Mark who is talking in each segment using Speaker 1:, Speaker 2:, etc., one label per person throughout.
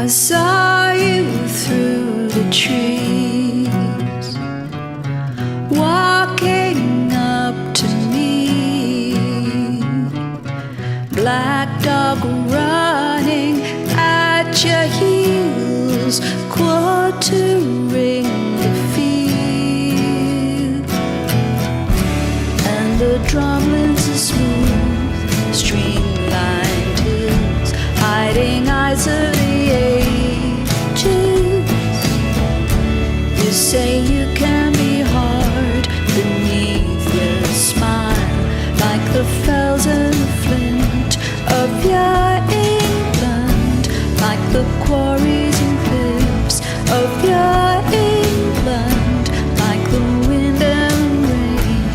Speaker 1: saw you through the trees, walking up to me, black dog running at your heels, quartering the field, and the drumlins are smooth, streamlined hills, hiding eyes of the ages. You say you can be hard beneath your smile, like the fells and the flint of your England, like the quarries and cliffs of your England, like the wind and rain,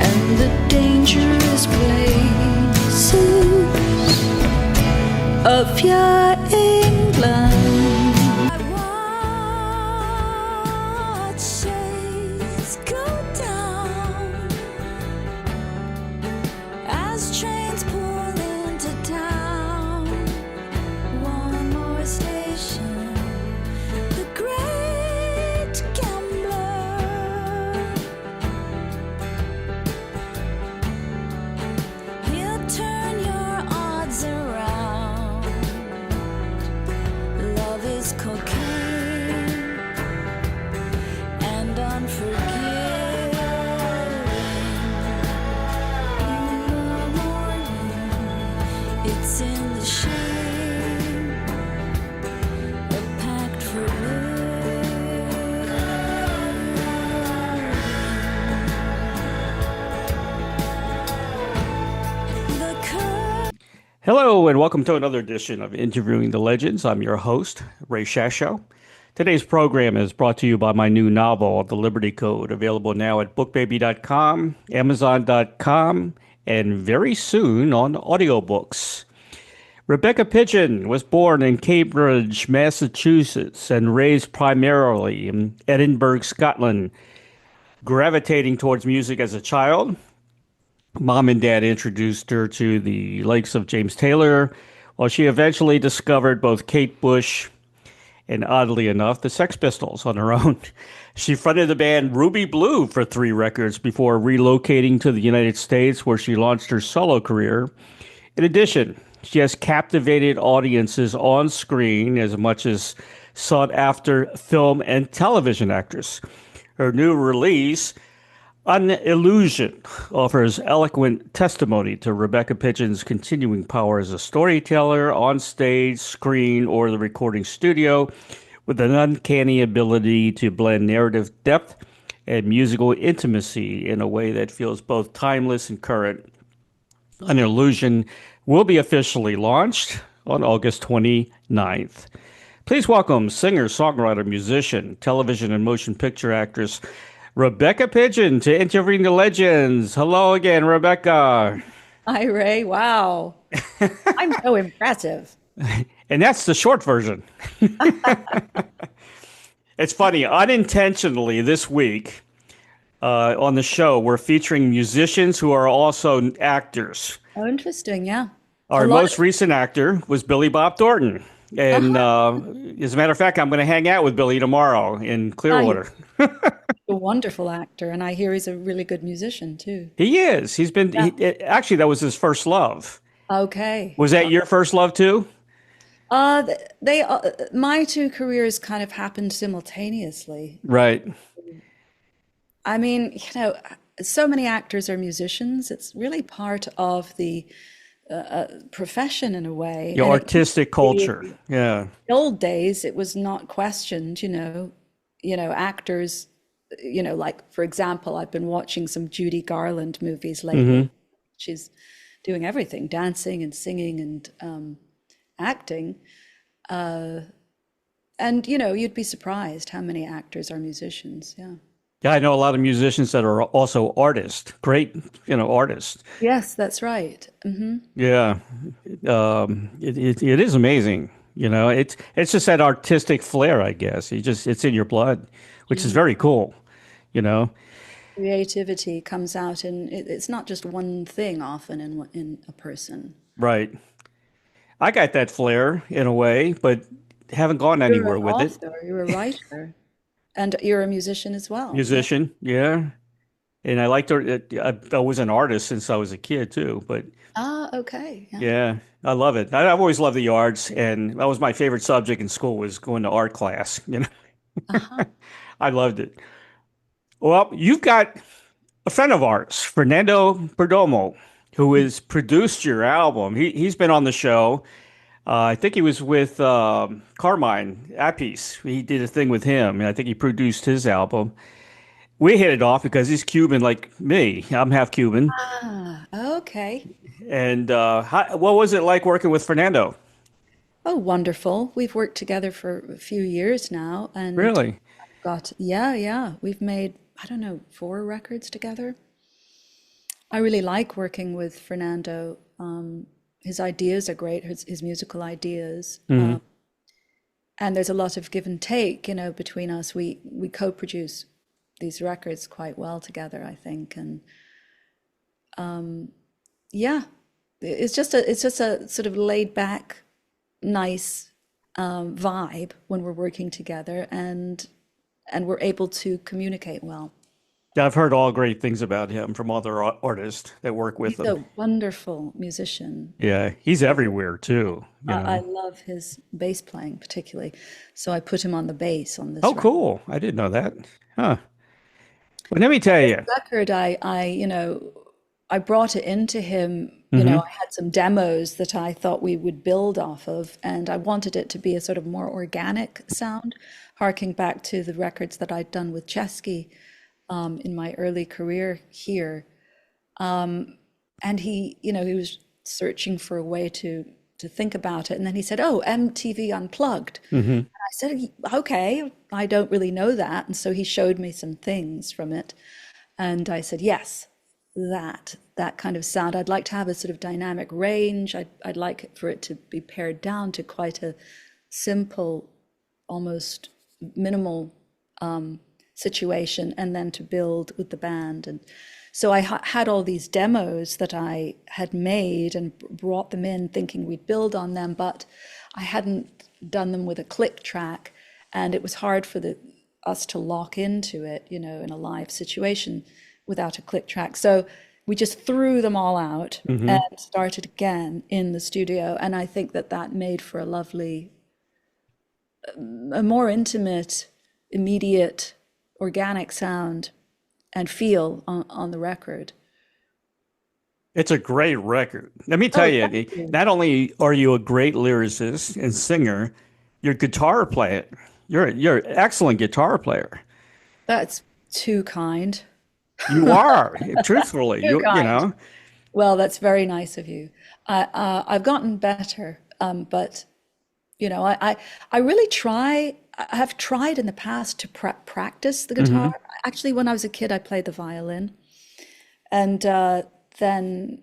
Speaker 1: and the dangerous places of your England. I watch shades go down as trains pull into town. One more station, the great gambler. He'll turn your odds around. Love is cocaine and unforgiving. In the morning, it's in the shame, a pact for living. The curse.
Speaker 2: Hello, and welcome to another edition of Interviewing the Legends. I'm your host, Ray SHASHO. Today's program is brought to you by my new novel, The Liberty Code, available now at bookbaby.com, amazon.com, and very soon on audiobooks. Rebecca Pidgeon was born in Cambridge, Massachusetts, and raised primarily in Edinburgh, Scotland. Gravitating towards music as a child, Mom and Dad introduced her to the likes of James Taylor, while she eventually discovered both Kate Bush and, oddly enough, the Sex Pistols on her own. She fronted the band Ruby Blue for 3 records before relocating to the United States, where she launched her solo career. In addition, she has captivated audiences on screen as much as sought-after film and television actress. Her new release, Unillusion, offers eloquent testimony to Rebecca Pidgeon's continuing power as a storyteller on stage, screen, or the recording studio, with an uncanny ability to blend narrative depth and musical intimacy in a way that feels both timeless and current. Unillusion will be officially launched on August 29th. Please welcome singer, songwriter, musician, television and motion picture actress Rebecca Pidgeon to Interviewing the Legends. Hello again, Rebecca.
Speaker 3: Hi, Ray. Wow. I'm so impressive.
Speaker 2: And that's the short version. It's funny, unintentionally this week on the show, we're featuring musicians who are also actors.
Speaker 3: Oh, interesting. Yeah.
Speaker 2: Our most recent actor was Billy Bob Thornton. And as a matter of fact, I'm going to hang out with Billy tomorrow in Clearwater.
Speaker 3: A wonderful actor. And I hear he's a really good musician, too.
Speaker 2: He is. He's been, actually, that was his first love.
Speaker 3: Okay.
Speaker 2: Was that your first love, too?
Speaker 3: My 2 careers kind of happened simultaneously.
Speaker 2: Right.
Speaker 3: I mean, so many actors are musicians. It's really part of the profession in a way.
Speaker 2: Your
Speaker 3: And
Speaker 2: artistic culture. Yeah.
Speaker 3: in the old days, it was not questioned, actors, like, for example, I've been watching some Judy Garland movies lately. She's doing everything, dancing and singing and acting. And, you'd be surprised how many actors are musicians. Yeah.
Speaker 2: Yeah, I know a lot of musicians that are also artists, great, artists.
Speaker 3: Yes, that's right.
Speaker 2: Yeah. It is amazing. It's just that artistic flair, I guess. It's in your blood, which is very cool,
Speaker 3: Creativity comes out, and it's not just one thing often in a person.
Speaker 2: Right. I got that flair in a way, but haven't gone
Speaker 3: You're
Speaker 2: anywhere
Speaker 3: an
Speaker 2: with it.
Speaker 3: author, you're a writer, and you're a musician as well. Yeah.
Speaker 2: Musician, yeah. And I liked it. I was an artist since I was a kid too, but
Speaker 3: Ah, okay. Yeah.
Speaker 2: yeah, I love it. I've always loved the arts, and that was my favorite subject in school was going to art class.
Speaker 3: Uh-huh.
Speaker 2: I loved it. Well, you've got a friend of ours, Fernando Perdomo, who has produced your album. He's been on the show. I think he was with Carmine Appice. He did a thing with him, and I think he produced his album. We hit it off because he's Cuban like me. I'm half Cuban.
Speaker 3: Ah, okay.
Speaker 2: And what was it like working with Fernando?
Speaker 3: Oh, wonderful. We've worked together for a few years now and
Speaker 2: Really?
Speaker 3: yeah. We've made, I don't know, 4 records together. I really like working with Fernando. His ideas are great, his musical ideas.
Speaker 2: Hmm.
Speaker 3: And there's a lot of give and take, between us. We co-produce these records quite well together, I think. And yeah, it's just a sort of laid back, nice vibe when we're working together, and we're able to communicate well.
Speaker 2: Yeah, I've heard all great things about him from other artists that work with
Speaker 3: He's
Speaker 2: him.
Speaker 3: a wonderful musician.
Speaker 2: Yeah, he's everywhere too, you
Speaker 3: I
Speaker 2: know.
Speaker 3: love his bass playing particularly, so I put him on the bass on this
Speaker 2: Oh,
Speaker 3: record.
Speaker 2: cool. I didn't know that. Huh. Well, let me tell you.
Speaker 3: Record, I brought it into him.
Speaker 2: Hmm.
Speaker 3: I had some demos that I thought we would build off of, and I wanted it to be a sort of more organic sound, harking back to the records that I'd done with Chesky in my early career here. And he was searching for a way to think about it, and then he said, "Oh, MTV Unplugged."
Speaker 2: Hmm.
Speaker 3: I said, "Okay, I don't really know that," and so he showed me some things from it, and I said, "Yes, that kind of sound. I'd like to have a sort of dynamic range. I'd like it for it to be pared down to quite a simple, almost minimal situation, and then to build with the band." And so I had all these demos that I had made and brought them in thinking we'd build on them, but I hadn't done them with a click track, and it was hard for us to lock into it, in a live situation without a click track. So we just threw them all out
Speaker 2: Hmm.
Speaker 3: and started again in the studio, and I think that made for a lovely, a more intimate, immediate, organic sound and feel on the record.
Speaker 2: It's a great record. Let me tell
Speaker 3: Oh,
Speaker 2: you,
Speaker 3: thank you.
Speaker 2: not only are you a great lyricist and singer, your guitar player. You're an excellent guitar player.
Speaker 3: That's too kind.
Speaker 2: You are, truthfully.
Speaker 3: Too
Speaker 2: You
Speaker 3: kind.
Speaker 2: know.
Speaker 3: Well, that's very nice of you. I've gotten better, but I really try. I have tried in the past to practice the guitar.
Speaker 2: Hmm.
Speaker 3: Actually, when I was a kid, I played the violin, and then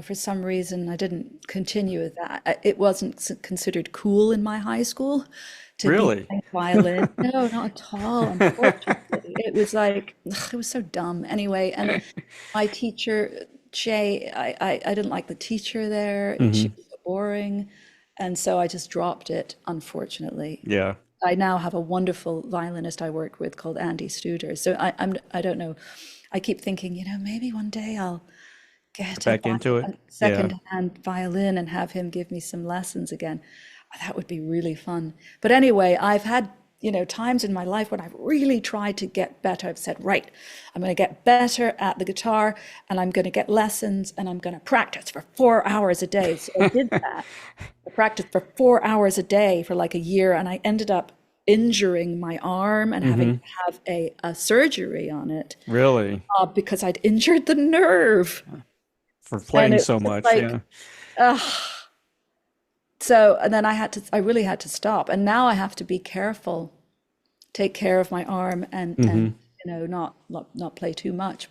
Speaker 3: for some reason I didn't continue with that. It wasn't considered cool in my high school to be
Speaker 2: Really?
Speaker 3: playing violin. No, not at all. Unfortunately, it was like ugh, it was so dumb. Anyway, and my teacher Shay, I didn't like the teacher there. She
Speaker 2: Hmm.
Speaker 3: was so boring, and so I just dropped it. Unfortunately,
Speaker 2: Yeah.
Speaker 3: I now have a wonderful violinist I work with called Andy Studer. So I don't know. I keep thinking, maybe one day I'll get
Speaker 2: Back into
Speaker 3: a
Speaker 2: it. Yeah.
Speaker 3: second-hand violin and have him give me some lessons again. That would be really fun. But anyway, I've had, times in my life when I've really tried to get better. I've said, right, I'm going to get better at the guitar and I'm going to get lessons and I'm going to practice for 4 hours a day. So I did that. I practiced for 4 hours a day for like a year, and I ended up injuring my arm and having
Speaker 2: Hmm.
Speaker 3: to have a surgery on it
Speaker 2: Really?
Speaker 3: because I'd injured the nerve.
Speaker 2: For
Speaker 3: And
Speaker 2: playing
Speaker 3: it
Speaker 2: so
Speaker 3: was just
Speaker 2: much.
Speaker 3: like,
Speaker 2: Yeah.
Speaker 3: ugh. So, and then I really had to stop. And now I have to be careful, take care of my arm and
Speaker 2: Hmm.
Speaker 3: not play too much.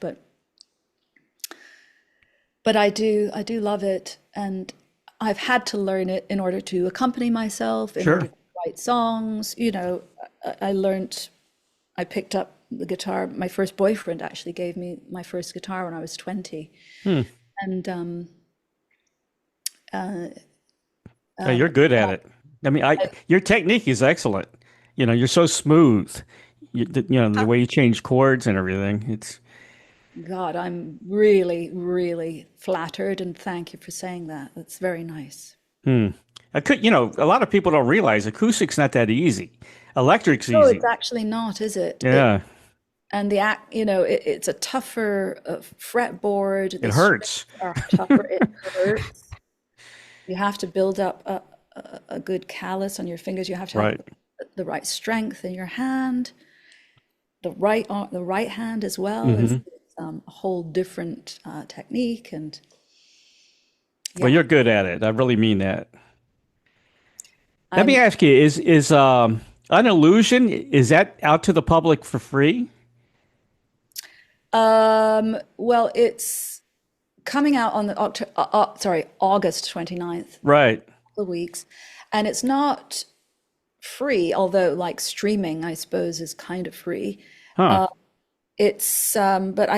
Speaker 3: But I do love it. And I've had to learn it in order to accompany myself, in order
Speaker 2: Sure.
Speaker 3: to write songs. I learned, I picked up the guitar. My first boyfriend actually gave me my first guitar when I was 20.
Speaker 2: Hmm.
Speaker 3: And
Speaker 2: Yeah, you're good at it. I mean, your technique is excellent. You're so smooth. The way you change chords and everything. It's
Speaker 3: God, I'm really, really flattered, and thank you for saying that. That's very nice.
Speaker 2: hmm. A lot of people don't realize acoustic's not that easy. Electric's
Speaker 3: No, it's
Speaker 2: easy.
Speaker 3: actually not, is it?
Speaker 2: Yeah,
Speaker 3: And it's a tougher fretboard.
Speaker 2: it
Speaker 3: The strings
Speaker 2: hurts.
Speaker 3: are tougher. It hurts. You have to build up a good callus on your fingers. You have to have
Speaker 2: Right.
Speaker 3: the right strength in your hand. The right hand as well is
Speaker 2: Hmm.
Speaker 3: a whole different technique. And
Speaker 2: Well,
Speaker 3: yeah,
Speaker 2: you're good at it. I really mean that. Let me
Speaker 3: I'm
Speaker 2: ask you, is Unillusion, is that out to the public for free?
Speaker 3: well, it's coming out on the August 29th,
Speaker 2: Right.
Speaker 3: the weeks, and it's not free, although like streaming, I suppose, is kind of free.
Speaker 2: Huh.
Speaker 3: It's but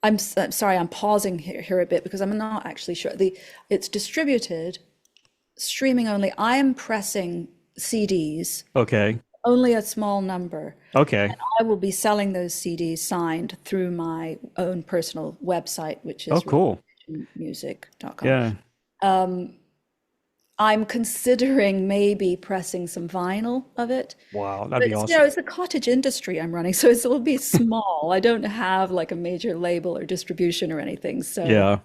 Speaker 3: I'm sorry, I'm pausing here a bit because I'm not actually sure. It's distributed streaming only. I am pressing CDs,
Speaker 2: Okay.
Speaker 3: only a small number.
Speaker 2: Okay.
Speaker 3: I will be selling those CDs signed through my own personal website, which
Speaker 2: Oh,
Speaker 3: is
Speaker 2: cool.
Speaker 3: music.com.
Speaker 2: Yeah.
Speaker 3: I'm considering maybe pressing some vinyl of it.
Speaker 2: Wow, that'd
Speaker 3: But
Speaker 2: be awesome.
Speaker 3: it's a cottage industry I'm running, so it'll be small. I don't have like a major label or distribution or anything. So
Speaker 2: Yeah.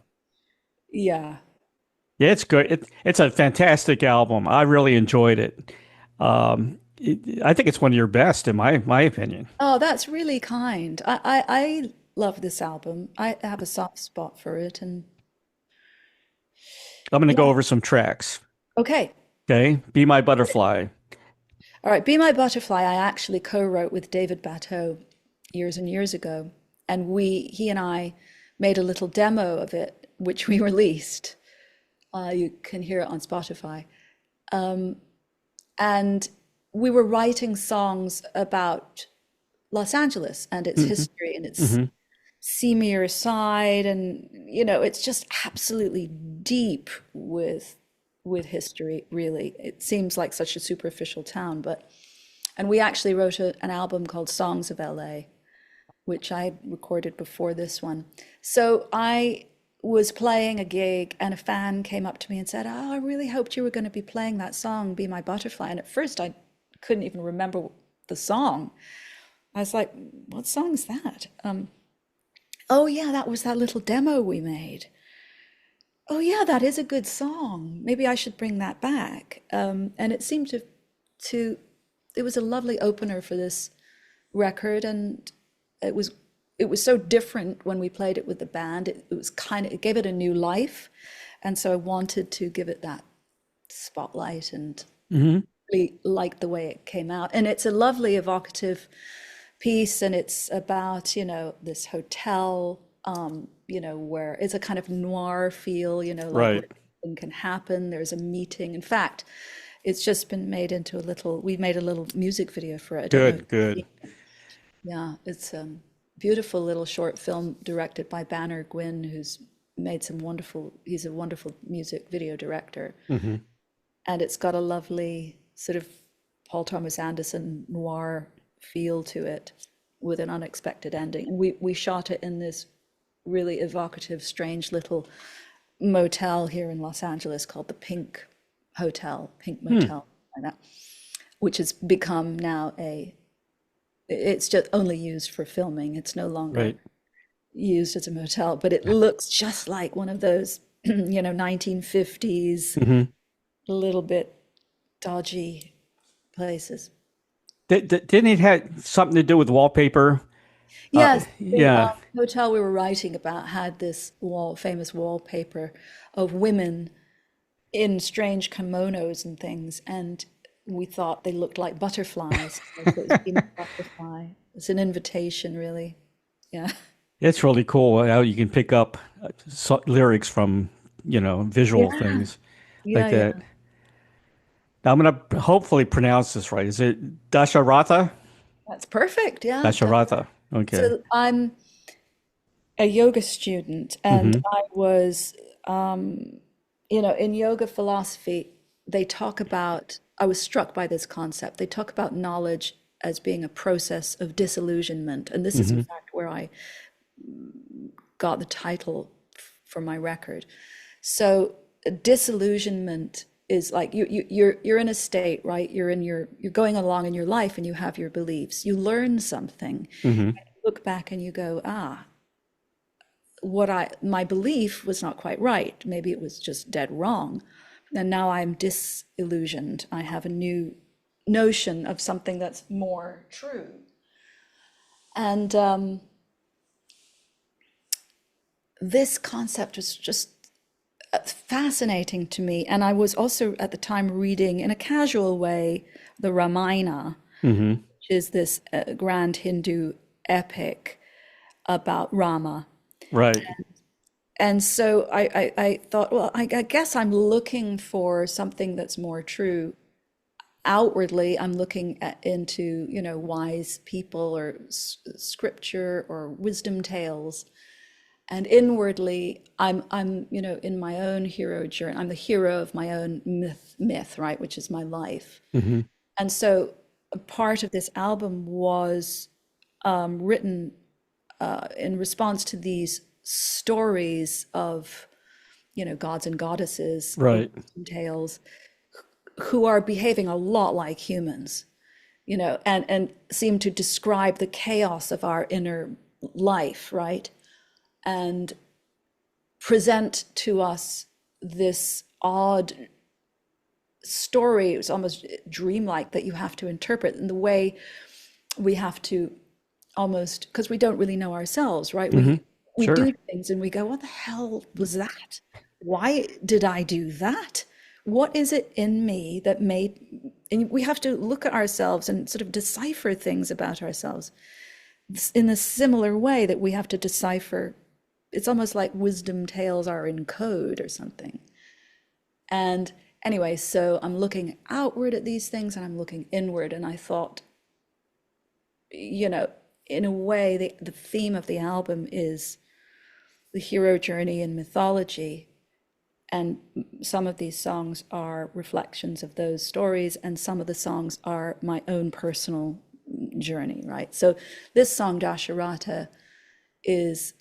Speaker 3: yeah.
Speaker 2: Yeah, it's good. It's a fantastic album. I really enjoyed it. I think it's one of your best, in my opinion.
Speaker 3: Oh, that's really kind. I love this album. I have a soft spot for it, and
Speaker 2: I'm going to go
Speaker 3: yeah.
Speaker 2: over some tracks.
Speaker 3: Okay.
Speaker 2: Okay. Be My Butterfly.
Speaker 3: All right, Be My Butterfly, I actually co-wrote with David Batteau years and years ago. And he and I made a little demo of it, which we released. You can hear it on Spotify. And we were writing songs about Los Angeles and its
Speaker 2: Hmm.
Speaker 3: history and its
Speaker 2: Hmm.
Speaker 3: seamier side. And, it's just absolutely deep with history, really. It seems like such a superficial town, and we actually wrote an album called Songs of LA, which I had recorded before this one. So I was playing a gig and a fan came up to me and said, "Oh, I really hoped you were going to be playing that song, Be My Butterfly." And at first I couldn't even remember the song. I was like, "What song is that?" Oh yeah, that was that little demo we made. Oh yeah, that is a good song. Maybe I should bring that back. And it seemed to it was a lovely opener for this record, and it was it was so different when we played it with the band. It gave it a new life, and so I wanted to give it that spotlight and
Speaker 2: Hmm.
Speaker 3: really liked the way it came out. And it's a lovely evocative piece, and it's about, this hotel, where it's a kind of noir feel, like
Speaker 2: Right.
Speaker 3: where anything can happen. There's a meeting. In fact, it's just been made into we made a little music video for it. I don't know if
Speaker 2: Good.
Speaker 3: you've
Speaker 2: Good.
Speaker 3: seen. Yeah, it's a beautiful little short film directed by Banner Gwynn, he's a wonderful music video director.
Speaker 2: Hmm.
Speaker 3: And it's got a lovely sort of Paul Thomas Anderson noir feel to it with an unexpected ending. And we shot it in this really evocative, strange little motel here in Los Angeles called the Pink Motel, like that, which has become now it's just only used for filming. It's no longer
Speaker 2: Right.
Speaker 3: used as a motel, but it looks just like one of those, 1950s,
Speaker 2: Hmm.
Speaker 3: a little bit dodgy places.
Speaker 2: Didn't it have something to do with wallpaper?
Speaker 3: Yes, the
Speaker 2: Yeah.
Speaker 3: hotel we were writing about had this famous wallpaper of women in strange kimonos and things, and we thought they looked like butterflies. So it was Be My Butterfly. It's an invitation, really. Yeah.
Speaker 2: It's really cool how you can pick up lyrics from, visual
Speaker 3: Yeah,
Speaker 2: things like
Speaker 3: yeah,
Speaker 2: that.
Speaker 3: yeah.
Speaker 2: Now, I'm going to hopefully pronounce this right. Is it Dasharatha?
Speaker 3: That's perfect. Yeah.
Speaker 2: Dasharatha. Okay.
Speaker 3: So a yoga student, and I was, in yoga philosophy, they talk about, I was struck by this concept. They talk about knowledge as being a process of disillusionment. And this is, in fact, where I got the title for my record. So disillusionment is like you're in a state, right? You're going along in your life and you have your beliefs. You learn something, and you look back and you go, my belief was not quite right. Maybe it was just dead wrong. And now I'm disillusioned. I have a new notion of something that's more true. And this concept was just fascinating to me. And I was also at the time reading in a casual way the Ramayana, which is this grand Hindu epic about Rama.
Speaker 2: Right.
Speaker 3: And so I thought, well, I guess I'm looking for something that's more true. Outwardly, I'm looking into, wise people or scripture or wisdom tales. And inwardly, I'm in my own hero journey. I'm the hero of my own myth, right, which is my life. And so a part of this album was written in response to these stories of, gods and goddesses,
Speaker 2: Right.
Speaker 3: tales, who are behaving a lot like humans, and seem to describe the chaos of our inner life, right? And present to us this odd story. It's almost dreamlike that you have to interpret in the way we have to almost, because we don't really know ourselves, right? We
Speaker 2: Sure.
Speaker 3: do things and we go, what the hell was that? Why did I do that? What is it in me that made, and we have to look at ourselves and sort of decipher things about ourselves in a similar way that we have to decipher. It's almost like wisdom tales are in code or something. And anyway, so I'm looking outward at these things and I'm looking inward. And I thought, in a way, the theme of the album is the hero journey in mythology. And some of these songs are reflections of those stories, and some of the songs are my own personal journey, right? So this song, Dasharata, is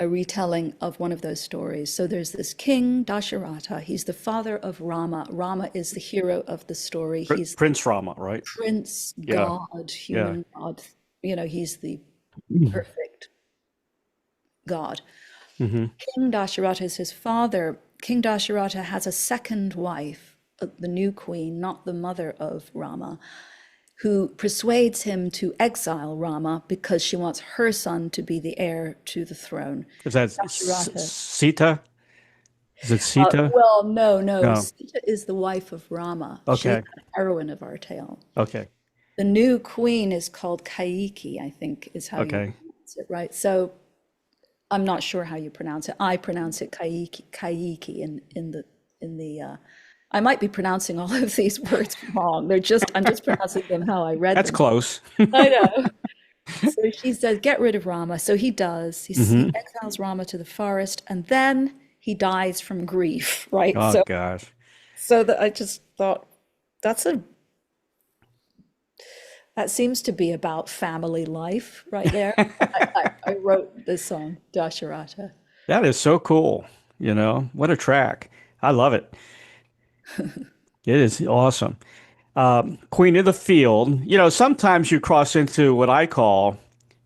Speaker 3: a retelling of one of those stories. So there's this king, Dasharata. He's the father of Rama. Rama is the hero of the story. He's
Speaker 2: Prince Rama, right?
Speaker 3: Prince
Speaker 2: Yeah.
Speaker 3: God, human God. He's the perfect God. King Dasharata is his father. King Dasharata has a second wife, the new queen, not the mother of Rama, who persuades him to exile Rama because she wants her son to be the heir to the throne.
Speaker 2: Is that
Speaker 3: Dasharata.
Speaker 2: Sita? Is it Sita?
Speaker 3: Well, no.
Speaker 2: No.
Speaker 3: Sita is the wife of Rama. She's
Speaker 2: Okay.
Speaker 3: the heroine of our tale.
Speaker 2: Okay.
Speaker 3: The new queen is called Kaiki, I think is how you
Speaker 2: Okay.
Speaker 3: pronounce it, right? So I'm not sure how you pronounce it. I pronounce it Kaiki in the I might be pronouncing all of these words wrong. I'm just pronouncing them how I read
Speaker 2: That's
Speaker 3: them.
Speaker 2: close.
Speaker 3: I know. So she says, get rid of Rama. So he does. He exiles Rama to the forest, and then he dies from grief, right?
Speaker 2: Oh gosh.
Speaker 3: So that I just thought that seems to be about family life right there. I wrote this song, Dasharata.
Speaker 2: That is so cool. What a track. I love it. It is awesome. Queen of the Field. Sometimes you cross into what I call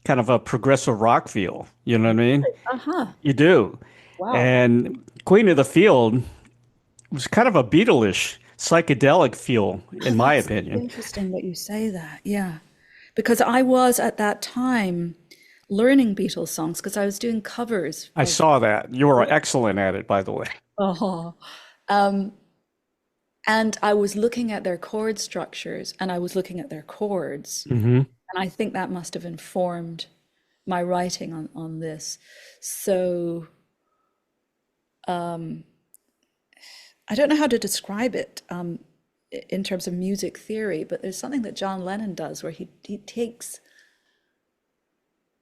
Speaker 2: kind of a progressive rock feel. You know what I mean?
Speaker 3: Uh-huh.
Speaker 2: You do.
Speaker 3: Wow.
Speaker 2: And Queen of the Field was kind of a Beatle-ish psychedelic feel, in my opinion.
Speaker 3: Interesting that you say that. Yeah. Because I was at that time learning Beatles songs because I was doing covers.
Speaker 2: I saw that. You were excellent at it, by the way.
Speaker 3: Oh. And I was looking at their chord structures and I was looking at their chords. And I think that must have informed my writing on this. So I don't know how to describe it in terms of music theory, but there's something that John Lennon does where he takes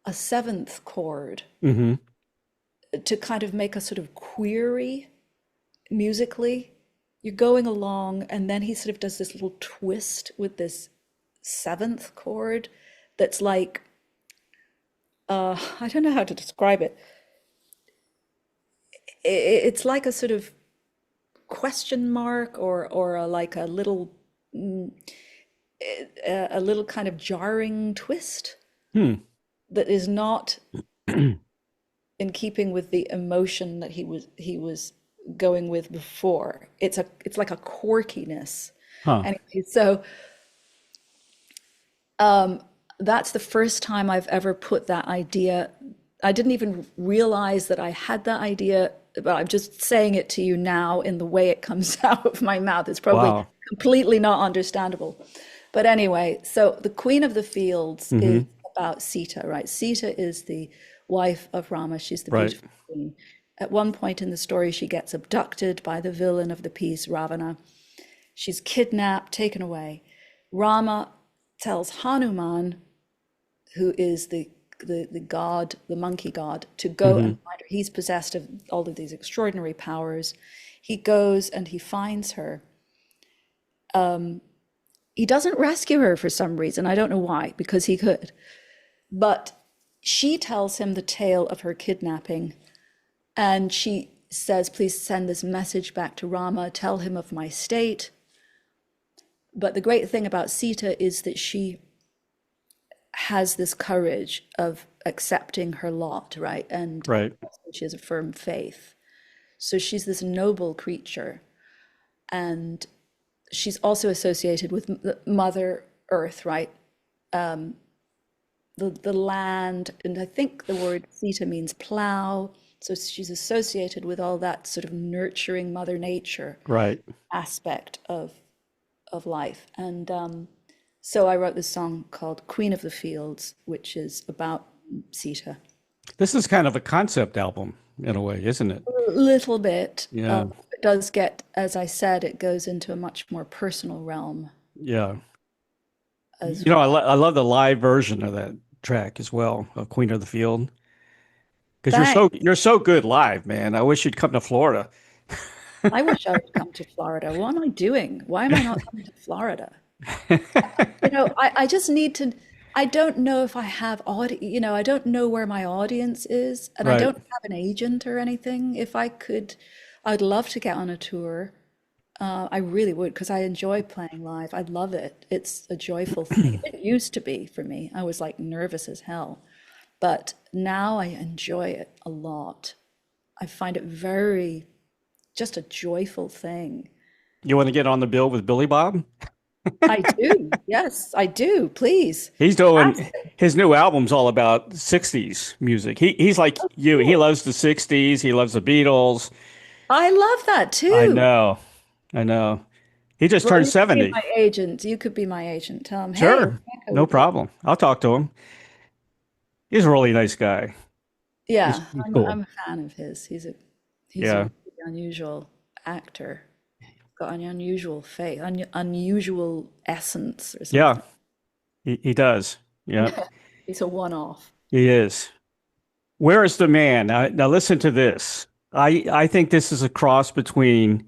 Speaker 3: a seventh chord
Speaker 2: Mm-hmm.
Speaker 3: to kind of make a sort of query musically. You're going along, and then he sort of does this little twist with this seventh chord that's like, I don't know how to describe it. It's like a sort of question mark, or like a little kind of jarring twist
Speaker 2: Hmm.
Speaker 3: that is not in keeping with the emotion that he was going with before. It's like a quirkiness.
Speaker 2: Huh.
Speaker 3: Anyway, so that's the first time I've ever put that idea. I didn't even realize that I had that idea, but I'm just saying it to you now in the way it comes out of my mouth. It's probably
Speaker 2: Wow.
Speaker 3: completely not understandable. But anyway, so the Queen of the Fields
Speaker 2: Mm-hmm.
Speaker 3: is about Sita, right? Sita is the wife of Rama. She's the
Speaker 2: Right.
Speaker 3: beautiful queen. At one point in the story, she gets abducted by the villain of the piece, Ravana. She's kidnapped, taken away. Rama tells Hanuman, who is the god, the monkey god, to go
Speaker 2: Mm-hmm.
Speaker 3: and find her. He's possessed of all of these extraordinary powers. He goes and he finds her. He doesn't rescue her for some reason. I don't know why, because he could. But she tells him the tale of her kidnapping, and she says, please send this message back to Rama, tell him of my state. But the great thing about Sita is that she has this courage of accepting her lot, right? And
Speaker 2: Right.
Speaker 3: she has a firm faith. So she's this noble creature. And she's also associated with Mother Earth, right? The land, and I think the word Sita means plow. So she's associated with all that sort of nurturing Mother Nature
Speaker 2: Right.
Speaker 3: aspect of life. And so I wrote this song called Queen of the Fields, which is about Sita.
Speaker 2: This is kind of a concept album in a way, isn't it?
Speaker 3: A little bit.
Speaker 2: Yeah.
Speaker 3: It does get, as I said, it goes into a much more personal realm
Speaker 2: Yeah.
Speaker 3: as
Speaker 2: You know, I love the live version of that track as well, of Queen of the Field, because
Speaker 3: thanks.
Speaker 2: you're so good live, man. I wish you'd come to Florida.
Speaker 3: I wish I would come to Florida. What am I doing? Why am I not coming to Florida? I just need to, I don't know if I have I don't know where my audience is, and I
Speaker 2: Right.
Speaker 3: don't have an agent or anything. If I could, I'd love to get on a tour. I really would, because I enjoy playing live. I love it. It's a joyful thing. It used to be for me. I was like nervous as hell, but now I enjoy it a lot. I find it just a joyful thing.
Speaker 2: You want to get on the bill with Billy Bob?
Speaker 3: I do. Yes, I do. Please.
Speaker 2: He's doing his new album's all about 60s music. He's like you. He loves the 60s. He loves the Beatles.
Speaker 3: I love that
Speaker 2: I
Speaker 3: too.
Speaker 2: know. I know. He just
Speaker 3: Well,
Speaker 2: turned
Speaker 3: you could be
Speaker 2: 70.
Speaker 3: my agent. You could be my agent. Tell him, hey,
Speaker 2: Sure.
Speaker 3: Rebecca
Speaker 2: No
Speaker 3: would love.
Speaker 2: problem. I'll talk to him. He's a really nice guy.
Speaker 3: Yeah,
Speaker 2: He's
Speaker 3: I'm
Speaker 2: cool.
Speaker 3: a fan of his. He's a
Speaker 2: Yeah.
Speaker 3: really unusual actor. Got an unusual face, unusual essence or
Speaker 2: Yeah.
Speaker 3: something.
Speaker 2: He does. Yeah.
Speaker 3: He's a one-off.
Speaker 2: He is. Where is the man? Now listen to this. I think this is a cross between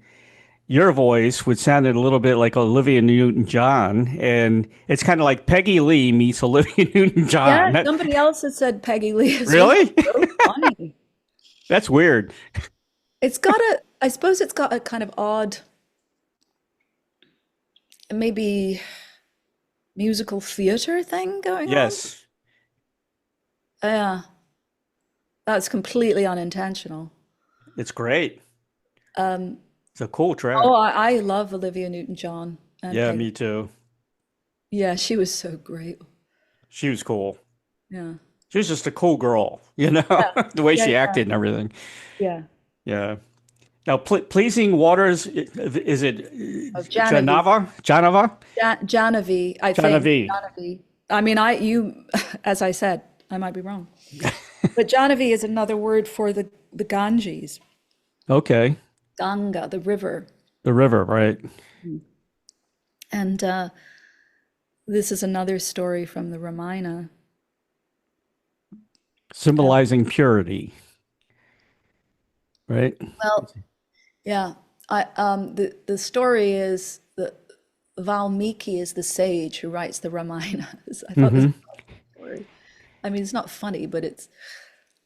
Speaker 2: your voice, which sounded a little bit like Olivia Newton-John, and it's kind of like Peggy Lee meets Olivia Newton-John.
Speaker 3: Yeah, somebody else has said Peggy Lee as well.
Speaker 2: Really?
Speaker 3: So funny.
Speaker 2: That's weird.
Speaker 3: I suppose it's got a kind of odd, maybe musical theater thing going on.
Speaker 2: Yes.
Speaker 3: Yeah, that's completely unintentional.
Speaker 2: It's great.
Speaker 3: Um,
Speaker 2: It's a cool track.
Speaker 3: oh, I love Olivia Newton-John and
Speaker 2: Yeah,
Speaker 3: Peggy.
Speaker 2: me too.
Speaker 3: Yeah, she was so great.
Speaker 2: She was cool.
Speaker 3: Yeah.
Speaker 2: She was just a cool girl,
Speaker 3: Yeah.
Speaker 2: the way
Speaker 3: Yeah,
Speaker 2: she
Speaker 3: yeah,
Speaker 2: acted and everything.
Speaker 3: yeah.
Speaker 2: Yeah. Now, Pleasing Waters, is it
Speaker 3: Of Genevieve.
Speaker 2: Janava?
Speaker 3: Genevieve, I think.
Speaker 2: Genevieve.
Speaker 3: Genevieve. I mean, as I said, I might be wrong. But Genevieve is another word for the Ganges,
Speaker 2: Okay.
Speaker 3: Ganga, the river.
Speaker 2: The river, right?
Speaker 3: And this is another story from the Ramayana.
Speaker 2: Symbolizing purity, right?
Speaker 3: Well, yeah. The story is that Valmiki is the sage who writes the Ramayanas. I thought this
Speaker 2: Hmm.
Speaker 3: was a story. I mean, it's not funny, but it's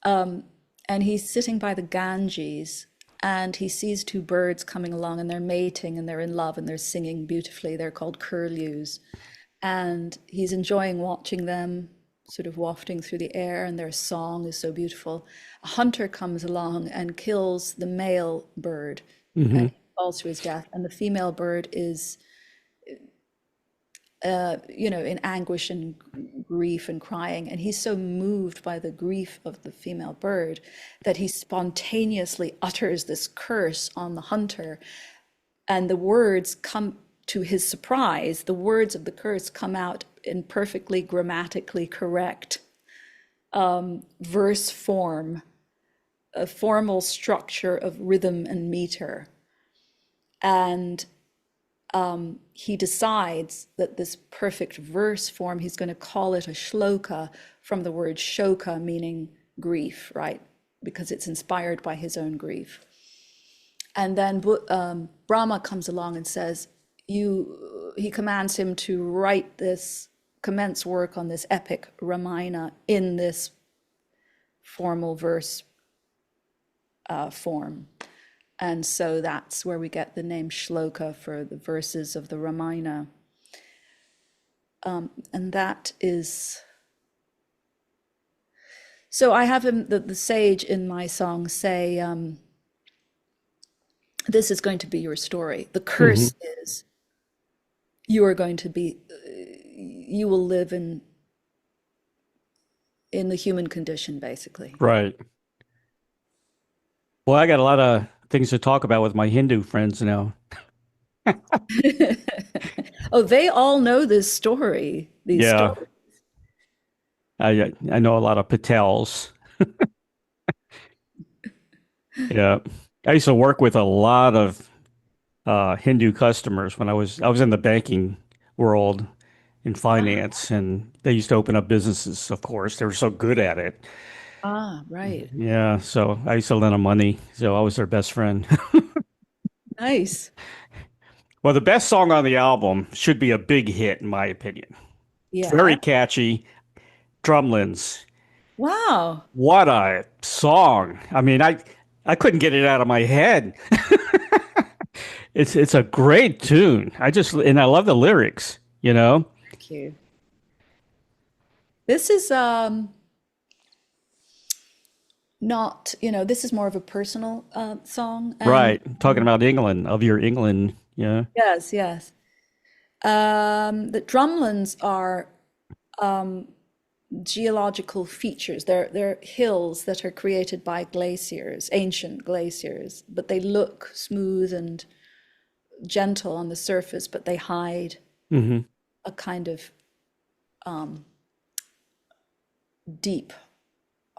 Speaker 3: and he's sitting by the Ganges and he sees two birds coming along and they're mating and they're in love and they're singing beautifully. They're called curlews. And he's enjoying watching them sort of wafting through the air, and their song is so beautiful. A hunter comes along and kills the male bird
Speaker 2: Hmm.
Speaker 3: and he falls to his death. And the female bird is in anguish and grief and crying. And he's so moved by the grief of the female bird that he spontaneously utters this curse on the hunter. And the words come, to his surprise, the words of the curse come out in perfectly grammatically correct verse form, a formal structure of rhythm and meter. And he decides that this perfect verse form, he's going to call it a shloka from the word shoka, meaning grief, right? Because it's inspired by his own grief. And then Brahma comes along and says, he commands him to write this, commence work on this epic Ramayana in this formal verse form. And so that's where we get the name shloka for the verses of the Ramayana. And that is, so I have him, the sage in my song say, this is going to be your story. The
Speaker 2: Hmm.
Speaker 3: curse is you are going to be, you will live in the human condition, basically.
Speaker 2: Right. Well, I got a lot of things to talk about with my Hindu friends now.
Speaker 3: Oh, they all know this story, these
Speaker 2: Yeah,
Speaker 3: stories.
Speaker 2: I know a lot of Patels. Yeah, I used to work with a lot of Hindu customers when I was in the banking world in finance, and they used to open up businesses. Of course, they were so good at it.
Speaker 3: Right.
Speaker 2: Yeah, so I used to lend them money, so I was their best friend.
Speaker 3: Nice.
Speaker 2: Well, the best song on the album should be a big hit, in my opinion. It's
Speaker 3: Yeah.
Speaker 2: very catchy. Drumlins.
Speaker 3: Wow.
Speaker 2: What a song. I mean, I couldn't get it out of my head. It's a great tune. I love the lyrics, you know?
Speaker 3: Thank you. This is not, this is more of a personal song. And
Speaker 2: Right. Talking about England, of your England, yeah.
Speaker 3: yes, yes. The drumlins are geological features. They're hills that are created by glaciers, ancient glaciers, but they look smooth and gentle on the surface, but they hide
Speaker 2: Hmm.
Speaker 3: a kind of deep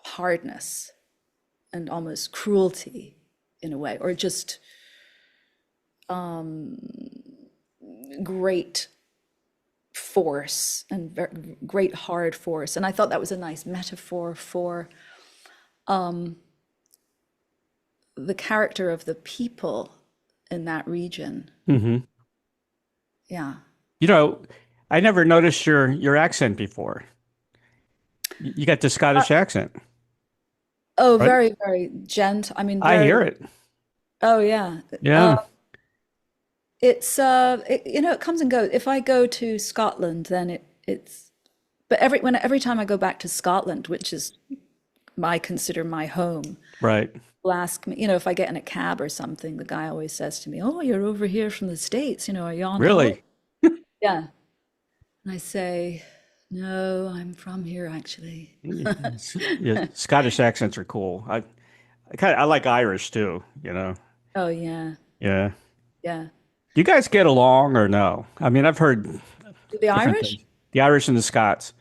Speaker 3: hardness and almost cruelty in a way, or just great force and great hard force. And I thought that was a nice metaphor for the character of the people in that region.
Speaker 2: Hmm.
Speaker 3: Yeah.
Speaker 2: You know, I never noticed your accent before. You got the Scottish accent,
Speaker 3: Oh,
Speaker 2: right?
Speaker 3: very, very gentle. I mean,
Speaker 2: I
Speaker 3: very,
Speaker 2: hear it.
Speaker 3: oh yeah.
Speaker 2: Yeah.
Speaker 3: It comes and goes. If I go to Scotland, then it's, but every time I go back to Scotland, which is I consider my home,
Speaker 2: Right.
Speaker 3: will ask me, if I get in a cab or something, the guy always says to me, "Oh, you're over here from the States, are you on holiday?"
Speaker 2: Really?
Speaker 3: Yeah. And I say, "No, I'm from here actually."
Speaker 2: Yeah, Scottish accents are cool. I like Irish too, you know.
Speaker 3: Oh yeah,
Speaker 2: Yeah.
Speaker 3: yeah.
Speaker 2: Do you guys get along or no? I mean, I've heard
Speaker 3: Do the
Speaker 2: different
Speaker 3: Irish?
Speaker 2: things. The Irish and the Scots.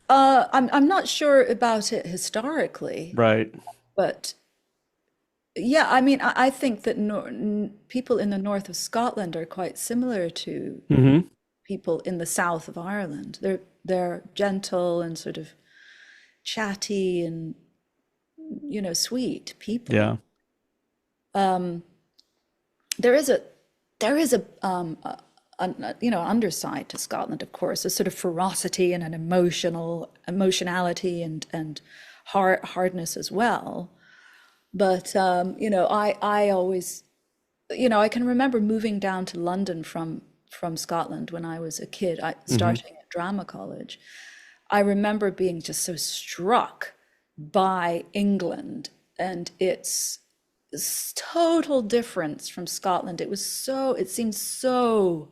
Speaker 3: I'm not sure about it historically,
Speaker 2: Right.
Speaker 3: but yeah, I mean, I think that people in the north of Scotland are quite similar to
Speaker 2: Hmm.
Speaker 3: people in the south of Ireland. They're gentle and sort of chatty and, sweet people.
Speaker 2: Yeah.
Speaker 3: There is a underside to Scotland, of course, a sort of ferocity and an emotionality and hardness as well. But I always, I can remember moving down to London from Scotland when I was a kid, starting at drama college. I remember being just so struck by England and its total difference from Scotland. It seemed so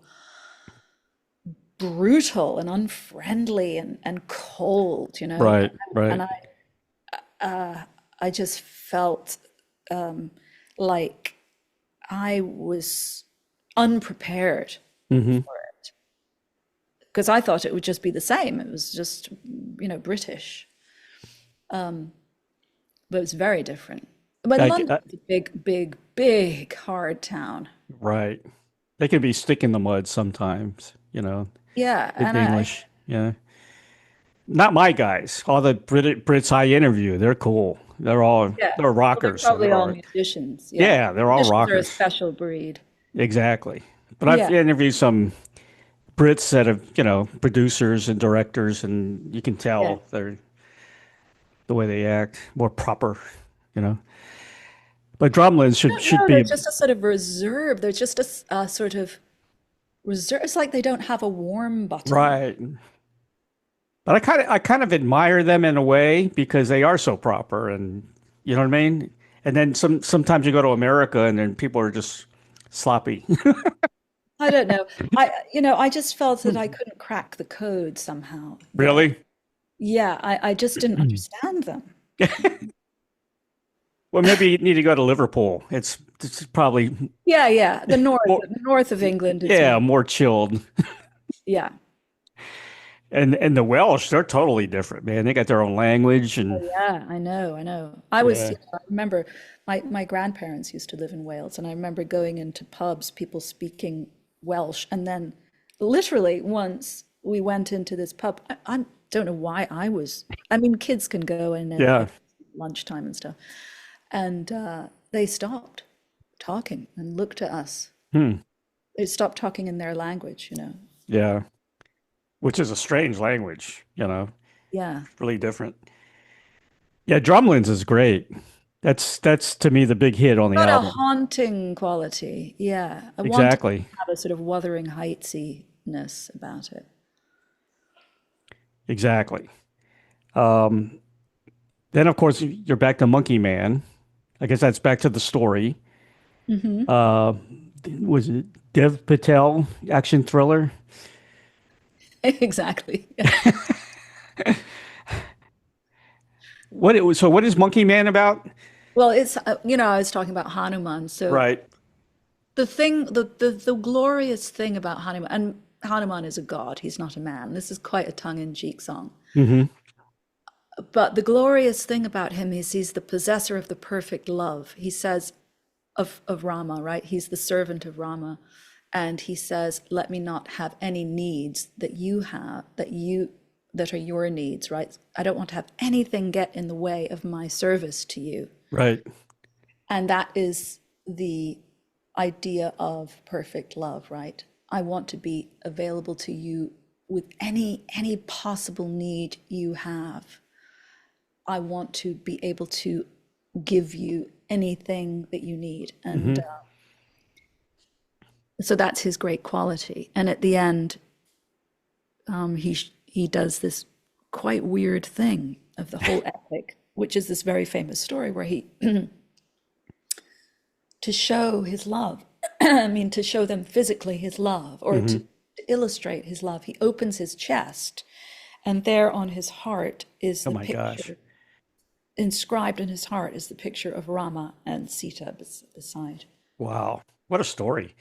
Speaker 3: brutal and unfriendly and cold,
Speaker 2: Right.
Speaker 3: And I just felt like I was unprepared for it, because I thought it would just be the same. It was just, British, but it was very different. But London's a big, hard town.
Speaker 2: Right. They can be stick in the mud sometimes,
Speaker 3: Yeah,
Speaker 2: the
Speaker 3: and
Speaker 2: English. Yeah. Not my guys. All the Brits I interview, they're cool. They're
Speaker 3: they're
Speaker 2: rockers.
Speaker 3: probably all musicians.
Speaker 2: Yeah, they're all
Speaker 3: Musicians are a
Speaker 2: rockers.
Speaker 3: special breed.
Speaker 2: Exactly. But I've interviewed some Brits that have, producers and directors, and you can tell they're the way they act, more proper, you know. But drumlins should
Speaker 3: They're
Speaker 2: be
Speaker 3: just a sort of reserve. They're just a sort of reserve. It's like they don't have a warm button.
Speaker 2: right. But I kind of admire them in a way because they are so proper, and you know what I mean. And then sometimes you go to America and then people are just sloppy.
Speaker 3: I don't know. I just felt that I couldn't crack the code somehow.
Speaker 2: Really?
Speaker 3: Yeah, I just didn't understand them.
Speaker 2: Well, maybe you need to go to Liverpool. It's probably
Speaker 3: Yeah. The north of England is
Speaker 2: more chilled.
Speaker 3: yeah.
Speaker 2: And the Welsh, they're totally different, man. They got their own language and
Speaker 3: Yeah, I know. I remember my grandparents used to live in Wales, and I remember going into pubs, people speaking Welsh, and then literally once we went into this pub. I don't know why I mean, kids can go in at lunchtime and stuff, and they stopped talking and looked at us. They stopped talking in their language,
Speaker 2: yeah, which is a strange language,
Speaker 3: Yeah.
Speaker 2: really different. Yeah, Drumlins is great. That's to me the big hit on the
Speaker 3: Got a
Speaker 2: album.
Speaker 3: haunting quality. Yeah. I want
Speaker 2: Exactly.
Speaker 3: to have a sort of Wuthering Heightsiness about it.
Speaker 2: Exactly. Then of course you're back to Monkey Man. I guess that's back to the story. Was it Dev Patel action thriller?
Speaker 3: Exactly.
Speaker 2: So what is Monkey Man about?
Speaker 3: Well, it's I was talking about Hanuman. So
Speaker 2: Right.
Speaker 3: the glorious thing about Hanuman, and Hanuman is a god, he's not a man. This is quite a tongue-in-cheek song. But the glorious thing about him is he's the possessor of the perfect love. He says of Rama, right? He's the servant of Rama. And he says, let me not have any needs that you have, that are your needs, right? I don't want to have anything get in the way of my service to you.
Speaker 2: Right.
Speaker 3: And that is the idea of perfect love, right? I want to be available to you with any possible need you have. I want to be able to give you anything that you need. And so that's his great quality. And at the end, he does this quite weird thing of the whole epic, which is this very famous story where he, to show his love, I mean, to show them physically his love, or to illustrate his love, he opens his chest, and there on his heart is the
Speaker 2: my
Speaker 3: picture.
Speaker 2: gosh.
Speaker 3: Inscribed in his heart is the picture of Rama and Sita beside.
Speaker 2: Wow. What a story.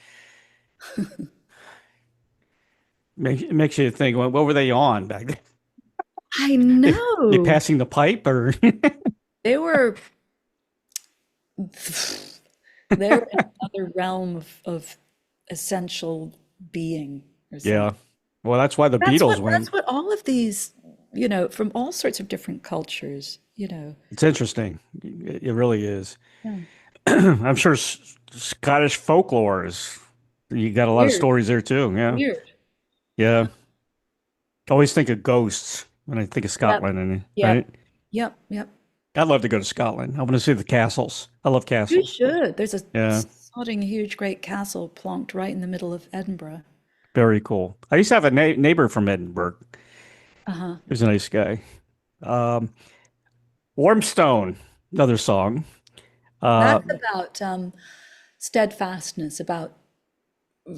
Speaker 2: It makes you think, what were they on back then?
Speaker 3: I know.
Speaker 2: They passing the pipe or
Speaker 3: They were they're in another realm of essential being or something.
Speaker 2: yeah. Well, that's why the Beatles went.
Speaker 3: That's what all of these from all sorts of different cultures.
Speaker 2: It's interesting. It really is.
Speaker 3: Yeah.
Speaker 2: I'm sure Scottish folklore is, you got a lot of
Speaker 3: Weird,
Speaker 2: stories there too. Yeah.
Speaker 3: weird.
Speaker 2: Yeah. Always think of ghosts when I think of
Speaker 3: Yep,
Speaker 2: Scotland, and
Speaker 3: yep,
Speaker 2: right?
Speaker 3: yep, yep.
Speaker 2: I'd love to go to Scotland. I want to see the castles. I love
Speaker 3: You
Speaker 2: castles.
Speaker 3: should. There's a
Speaker 2: Yeah.
Speaker 3: sodding huge great castle plonked right in the middle of Edinburgh.
Speaker 2: Very cool. I used to have a neighbor from Edinburgh.
Speaker 3: Uh-huh.
Speaker 2: He was a nice guy. Um, Warm Stone, another song. Uh,
Speaker 3: That's about steadfastness, about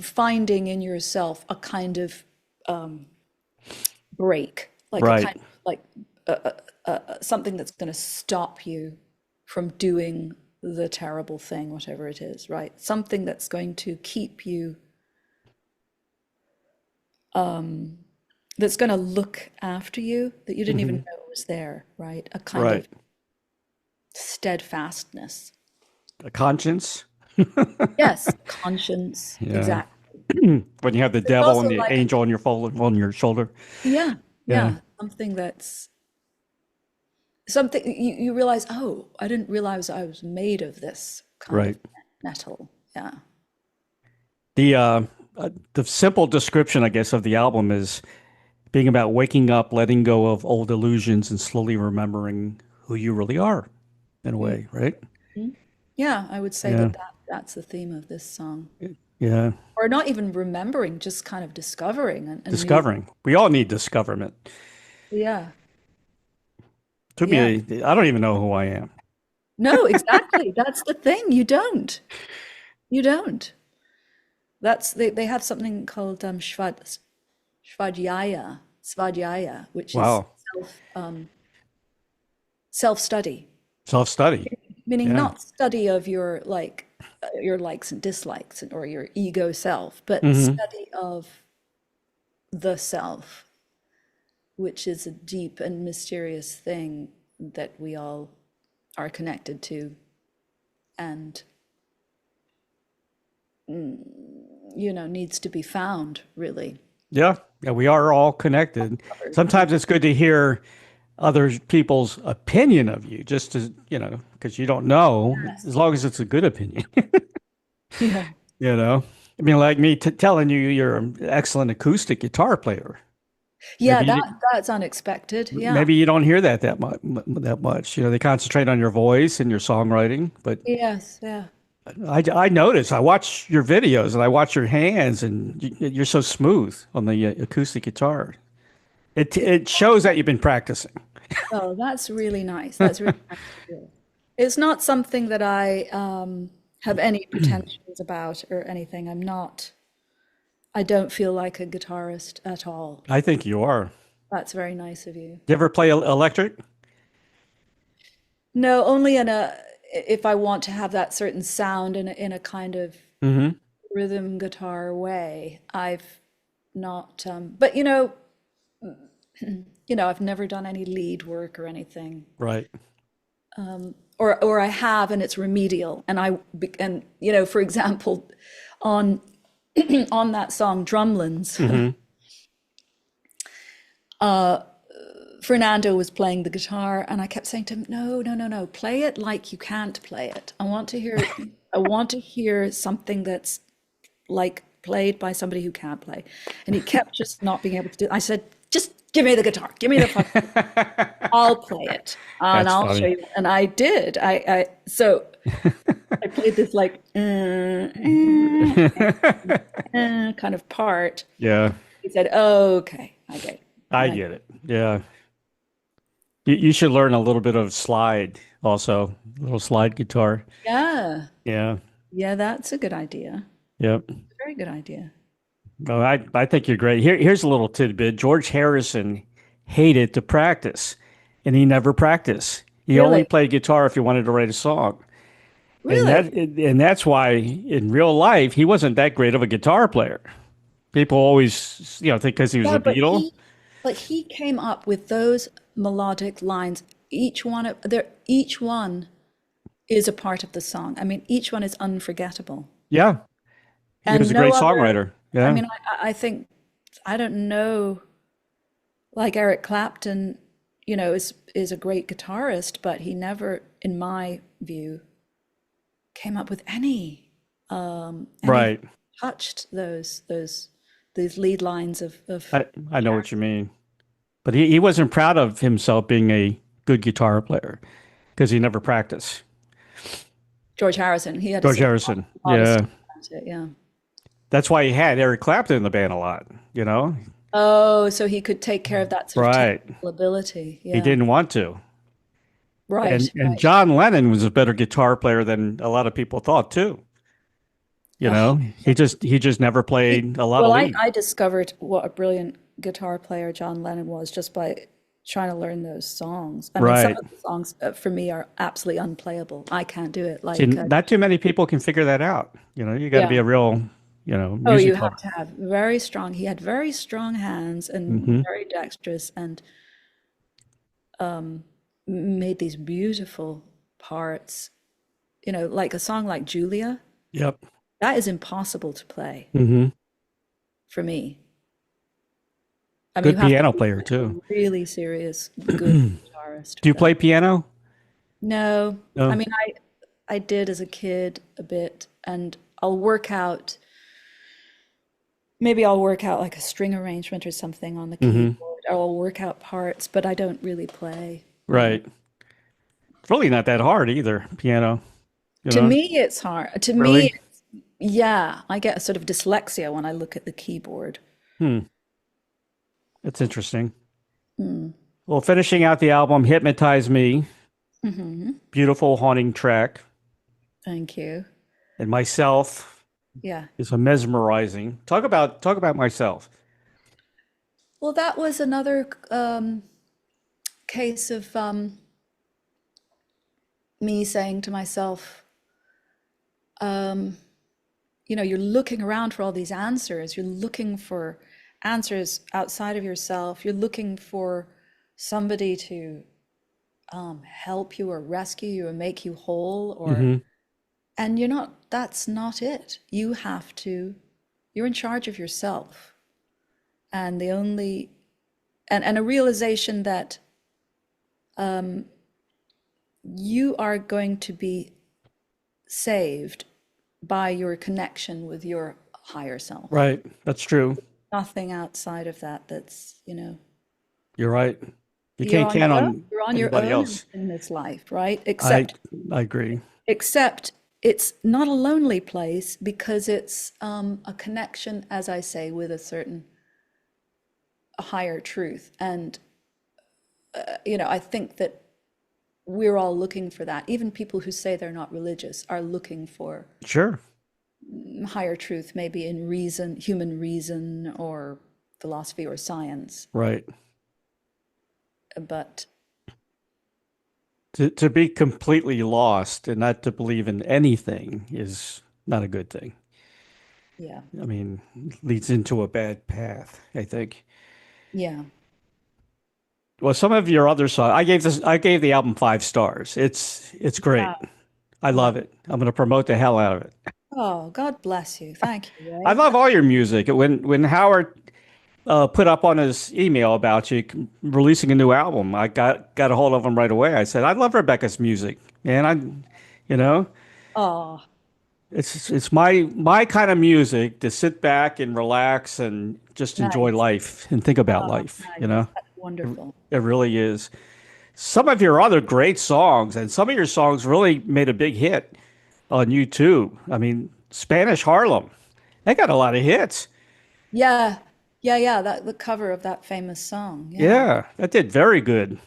Speaker 3: finding in yourself a kind of break, like a
Speaker 2: right.
Speaker 3: kind of like something that's going to stop you from doing the terrible thing, whatever it is, right? Something that's going to keep you, that's going to look after you that you didn't even
Speaker 2: Hmm.
Speaker 3: know was there, right? A kind
Speaker 2: Right.
Speaker 3: of steadfastness.
Speaker 2: A conscience.
Speaker 3: Yes, conscience,
Speaker 2: Yeah.
Speaker 3: exactly.
Speaker 2: When you have the
Speaker 3: It's
Speaker 2: devil
Speaker 3: also
Speaker 2: and the
Speaker 3: like,
Speaker 2: angel on your on your shoulder.
Speaker 3: yeah,
Speaker 2: Yeah.
Speaker 3: yeah, something that's something you realize, oh, I didn't realize I was made of this kind
Speaker 2: Right.
Speaker 3: of metal. Yeah.
Speaker 2: The uh, the simple description, I guess, of the album is being about waking up, letting go of old illusions, and slowly remembering who you really are, in a way, right?
Speaker 3: Mhm. Yeah, I would say
Speaker 2: Yeah.
Speaker 3: that's the theme of this song.
Speaker 2: Yeah.
Speaker 3: Or not even remembering, just kind of discovering a new,
Speaker 2: Discovering. We all need discoverment.
Speaker 3: yeah,
Speaker 2: Took
Speaker 3: yeah.
Speaker 2: me, I don't even know who I am.
Speaker 3: No, exactly. That's the thing. You don't. You don't. That's they have something called svadhyaya, which is
Speaker 2: Wow.
Speaker 3: self-study,
Speaker 2: Self-study.
Speaker 3: meaning
Speaker 2: Yeah.
Speaker 3: not study of your likes and dislikes or your ego self, but
Speaker 2: Hmm.
Speaker 3: study of the self, which is a deep and mysterious thing that we all are connected to and needs to be found, really.
Speaker 2: Yeah. Yeah. We are all connected. Sometimes it's good to hear other people's opinion of you, just to, because you don't know, as long as it's a good opinion,
Speaker 3: Yeah.
Speaker 2: you know? I mean, like me t telling you you're an excellent acoustic guitar player.
Speaker 3: Yeah,
Speaker 2: Maybe you,
Speaker 3: that's unexpected. Yeah.
Speaker 2: maybe you don't hear that much. That much. They concentrate on your voice and your songwriting. But
Speaker 3: Yes, yeah.
Speaker 2: I notice. I watch your videos and I watch your hands, and you're so smooth on the acoustic guitar. It shows that you've been practicing.
Speaker 3: Oh, that's really nice. That's really nice to hear. It's not something that I have any pretensions about or anything. I don't feel like a guitarist at all.
Speaker 2: I think you are.
Speaker 3: That's very nice of you.
Speaker 2: You ever play electric?
Speaker 3: No, only if I want to have that certain sound in a kind of
Speaker 2: Hmm.
Speaker 3: rhythm guitar way. I've not, but I've never done any lead work or anything.
Speaker 2: Right.
Speaker 3: Or I have, and it's remedial. For example, on on that song Drumlins,
Speaker 2: Hmm.
Speaker 3: Fernando was playing the guitar, and I kept saying to him, "No, no, no, no, play it like you can't play it. I want to hear something that's like played by somebody who can't play." And he kept just not being able to do it. I said, "Just give me the guitar. Give me the fucking I'll play it, and
Speaker 2: That's
Speaker 3: I'll show
Speaker 2: funny.
Speaker 3: you." And I did. So I played this like kind of part.
Speaker 2: Yeah,
Speaker 3: He said, "Oh, okay, I get it."
Speaker 2: I
Speaker 3: And I,
Speaker 2: get it. Yeah. You should learn a little bit of slide also, a little slide guitar.
Speaker 3: yeah,
Speaker 2: Yeah.
Speaker 3: yeah, that's a good idea.
Speaker 2: Yep.
Speaker 3: Very good idea.
Speaker 2: No, I think you're great. Here's a little tidbit. George Harrison hated to practice, and he never practiced. He only
Speaker 3: Really,
Speaker 2: played guitar if he wanted to write a song. And
Speaker 3: really.
Speaker 2: that's why in real life he wasn't that great of a guitar player. People always, think because he was
Speaker 3: Yeah,
Speaker 2: a Beatle.
Speaker 3: but he came up with those melodic lines. Each one is a part of the song. I mean, each one is unforgettable.
Speaker 2: Yeah, he was
Speaker 3: And
Speaker 2: a
Speaker 3: no
Speaker 2: great
Speaker 3: other,
Speaker 2: songwriter.
Speaker 3: I
Speaker 2: Yeah.
Speaker 3: mean, I think, I don't know, like Eric Clapton, is a great guitarist, but he never, in my view, came up with anything
Speaker 2: Right.
Speaker 3: touched these lead lines of
Speaker 2: I know what you mean. But he wasn't proud of himself being a good guitar player because he never practiced.
Speaker 3: George Harrison. He had a
Speaker 2: George
Speaker 3: sort of
Speaker 2: Harrison.
Speaker 3: modesty
Speaker 2: Yeah.
Speaker 3: about it, yeah.
Speaker 2: That's why he had Eric Clapton in the band a lot, you know?
Speaker 3: Oh, so he could take care of that sort of
Speaker 2: Right.
Speaker 3: technical ability.
Speaker 2: He
Speaker 3: Yeah.
Speaker 2: didn't want to. And
Speaker 3: Right,
Speaker 2: and
Speaker 3: right.
Speaker 2: John Lennon was a better guitar player than a lot of people thought too. You
Speaker 3: Oh,
Speaker 2: know, he just never played a lot of
Speaker 3: well,
Speaker 2: lead.
Speaker 3: I discovered what a brilliant guitar player John Lennon was just by trying to learn those songs. I mean, some
Speaker 2: Right.
Speaker 3: of the songs for me are absolutely unplayable. I can't do it.
Speaker 2: See,
Speaker 3: Like,
Speaker 2: not too many people can figure that out. You know, you got to be
Speaker 3: yeah.
Speaker 2: a real,
Speaker 3: Oh, you
Speaker 2: music
Speaker 3: have
Speaker 2: lover.
Speaker 3: to have very strong. He had very strong hands and
Speaker 2: Hmm.
Speaker 3: very dexterous, and made these beautiful parts. Like a song like Julia,
Speaker 2: Yep.
Speaker 3: that is impossible to play
Speaker 2: Hmm.
Speaker 3: for me. I mean, you
Speaker 2: Good
Speaker 3: have to
Speaker 2: piano
Speaker 3: be
Speaker 2: player
Speaker 3: like a
Speaker 2: too.
Speaker 3: really serious, good guitarist
Speaker 2: Do
Speaker 3: for
Speaker 2: you play
Speaker 3: that.
Speaker 2: piano?
Speaker 3: No, I
Speaker 2: No.
Speaker 3: mean, I did as a kid a bit, and I'll work out. Maybe I'll work out like a string arrangement or something on the
Speaker 2: Hmm.
Speaker 3: keyboard, or I'll work out parts, but I don't really play. Yeah.
Speaker 2: Right. It's really not that hard either, piano, you
Speaker 3: To
Speaker 2: know?
Speaker 3: me, it's hard. To me,
Speaker 2: Really?
Speaker 3: yeah, I get a sort of dyslexia when I look at the keyboard.
Speaker 2: Hmm. That's interesting. Well, finishing out the album, Hypnotize Me,
Speaker 3: Hmm.
Speaker 2: beautiful, haunting track,
Speaker 3: Thank you.
Speaker 2: and Myself
Speaker 3: Yeah.
Speaker 2: is a mesmerizing. Talk about Myself.
Speaker 3: Well, that was another case of me saying to myself, you're looking around for all these answers. You're looking for answers outside of yourself. You're looking for somebody to help you or rescue you or make you whole,
Speaker 2: Hmm.
Speaker 3: and that's not it. You're in charge of yourself. And the only, and a realization that you are going to be saved by your connection with your higher self.
Speaker 2: Right. That's true.
Speaker 3: Nothing outside of that that's.
Speaker 2: You're right. You
Speaker 3: You're
Speaker 2: can't
Speaker 3: on
Speaker 2: count
Speaker 3: your own.
Speaker 2: on
Speaker 3: You're on your
Speaker 2: anybody
Speaker 3: own
Speaker 2: else.
Speaker 3: in this life, right?
Speaker 2: I
Speaker 3: Except
Speaker 2: I agree.
Speaker 3: except it's not a lonely place because it's a connection, as I say, with a higher truth. And I think that we're all looking for that. Even people who say they're not religious are looking for
Speaker 2: Sure.
Speaker 3: higher truth, maybe in reason, human reason, or philosophy or science.
Speaker 2: Right.
Speaker 3: But
Speaker 2: To be completely lost and not to believe in anything is not a good thing.
Speaker 3: yeah,
Speaker 2: I mean, leads into a bad path, I think.
Speaker 3: yeah.
Speaker 2: Well, some of your other songs, I gave the album 5 stars. It's great.
Speaker 3: Wow.
Speaker 2: I love
Speaker 3: Wow.
Speaker 2: it. I'm going to promote the hell out of it.
Speaker 3: Oh, God bless you. Thank you,
Speaker 2: I
Speaker 3: Ray.
Speaker 2: love all your music. When Howard put up on his email about you releasing a new album, I got a hold of him right away. I said, I love Rebecca's music, man. You know,
Speaker 3: Oh,
Speaker 2: it's my kind of music to sit back and relax and just enjoy
Speaker 3: nice.
Speaker 2: life and think about
Speaker 3: Oh,
Speaker 2: life.
Speaker 3: nice.
Speaker 2: You know,
Speaker 3: That's wonderful.
Speaker 2: it really is. Some of your other great songs, and some of your songs really made a big hit on YouTube. I mean, Spanish Harlem, they got a lot of hits.
Speaker 3: Yeah, yeah, yeah. The cover of that famous song. Yeah.
Speaker 2: Yeah, that did very good.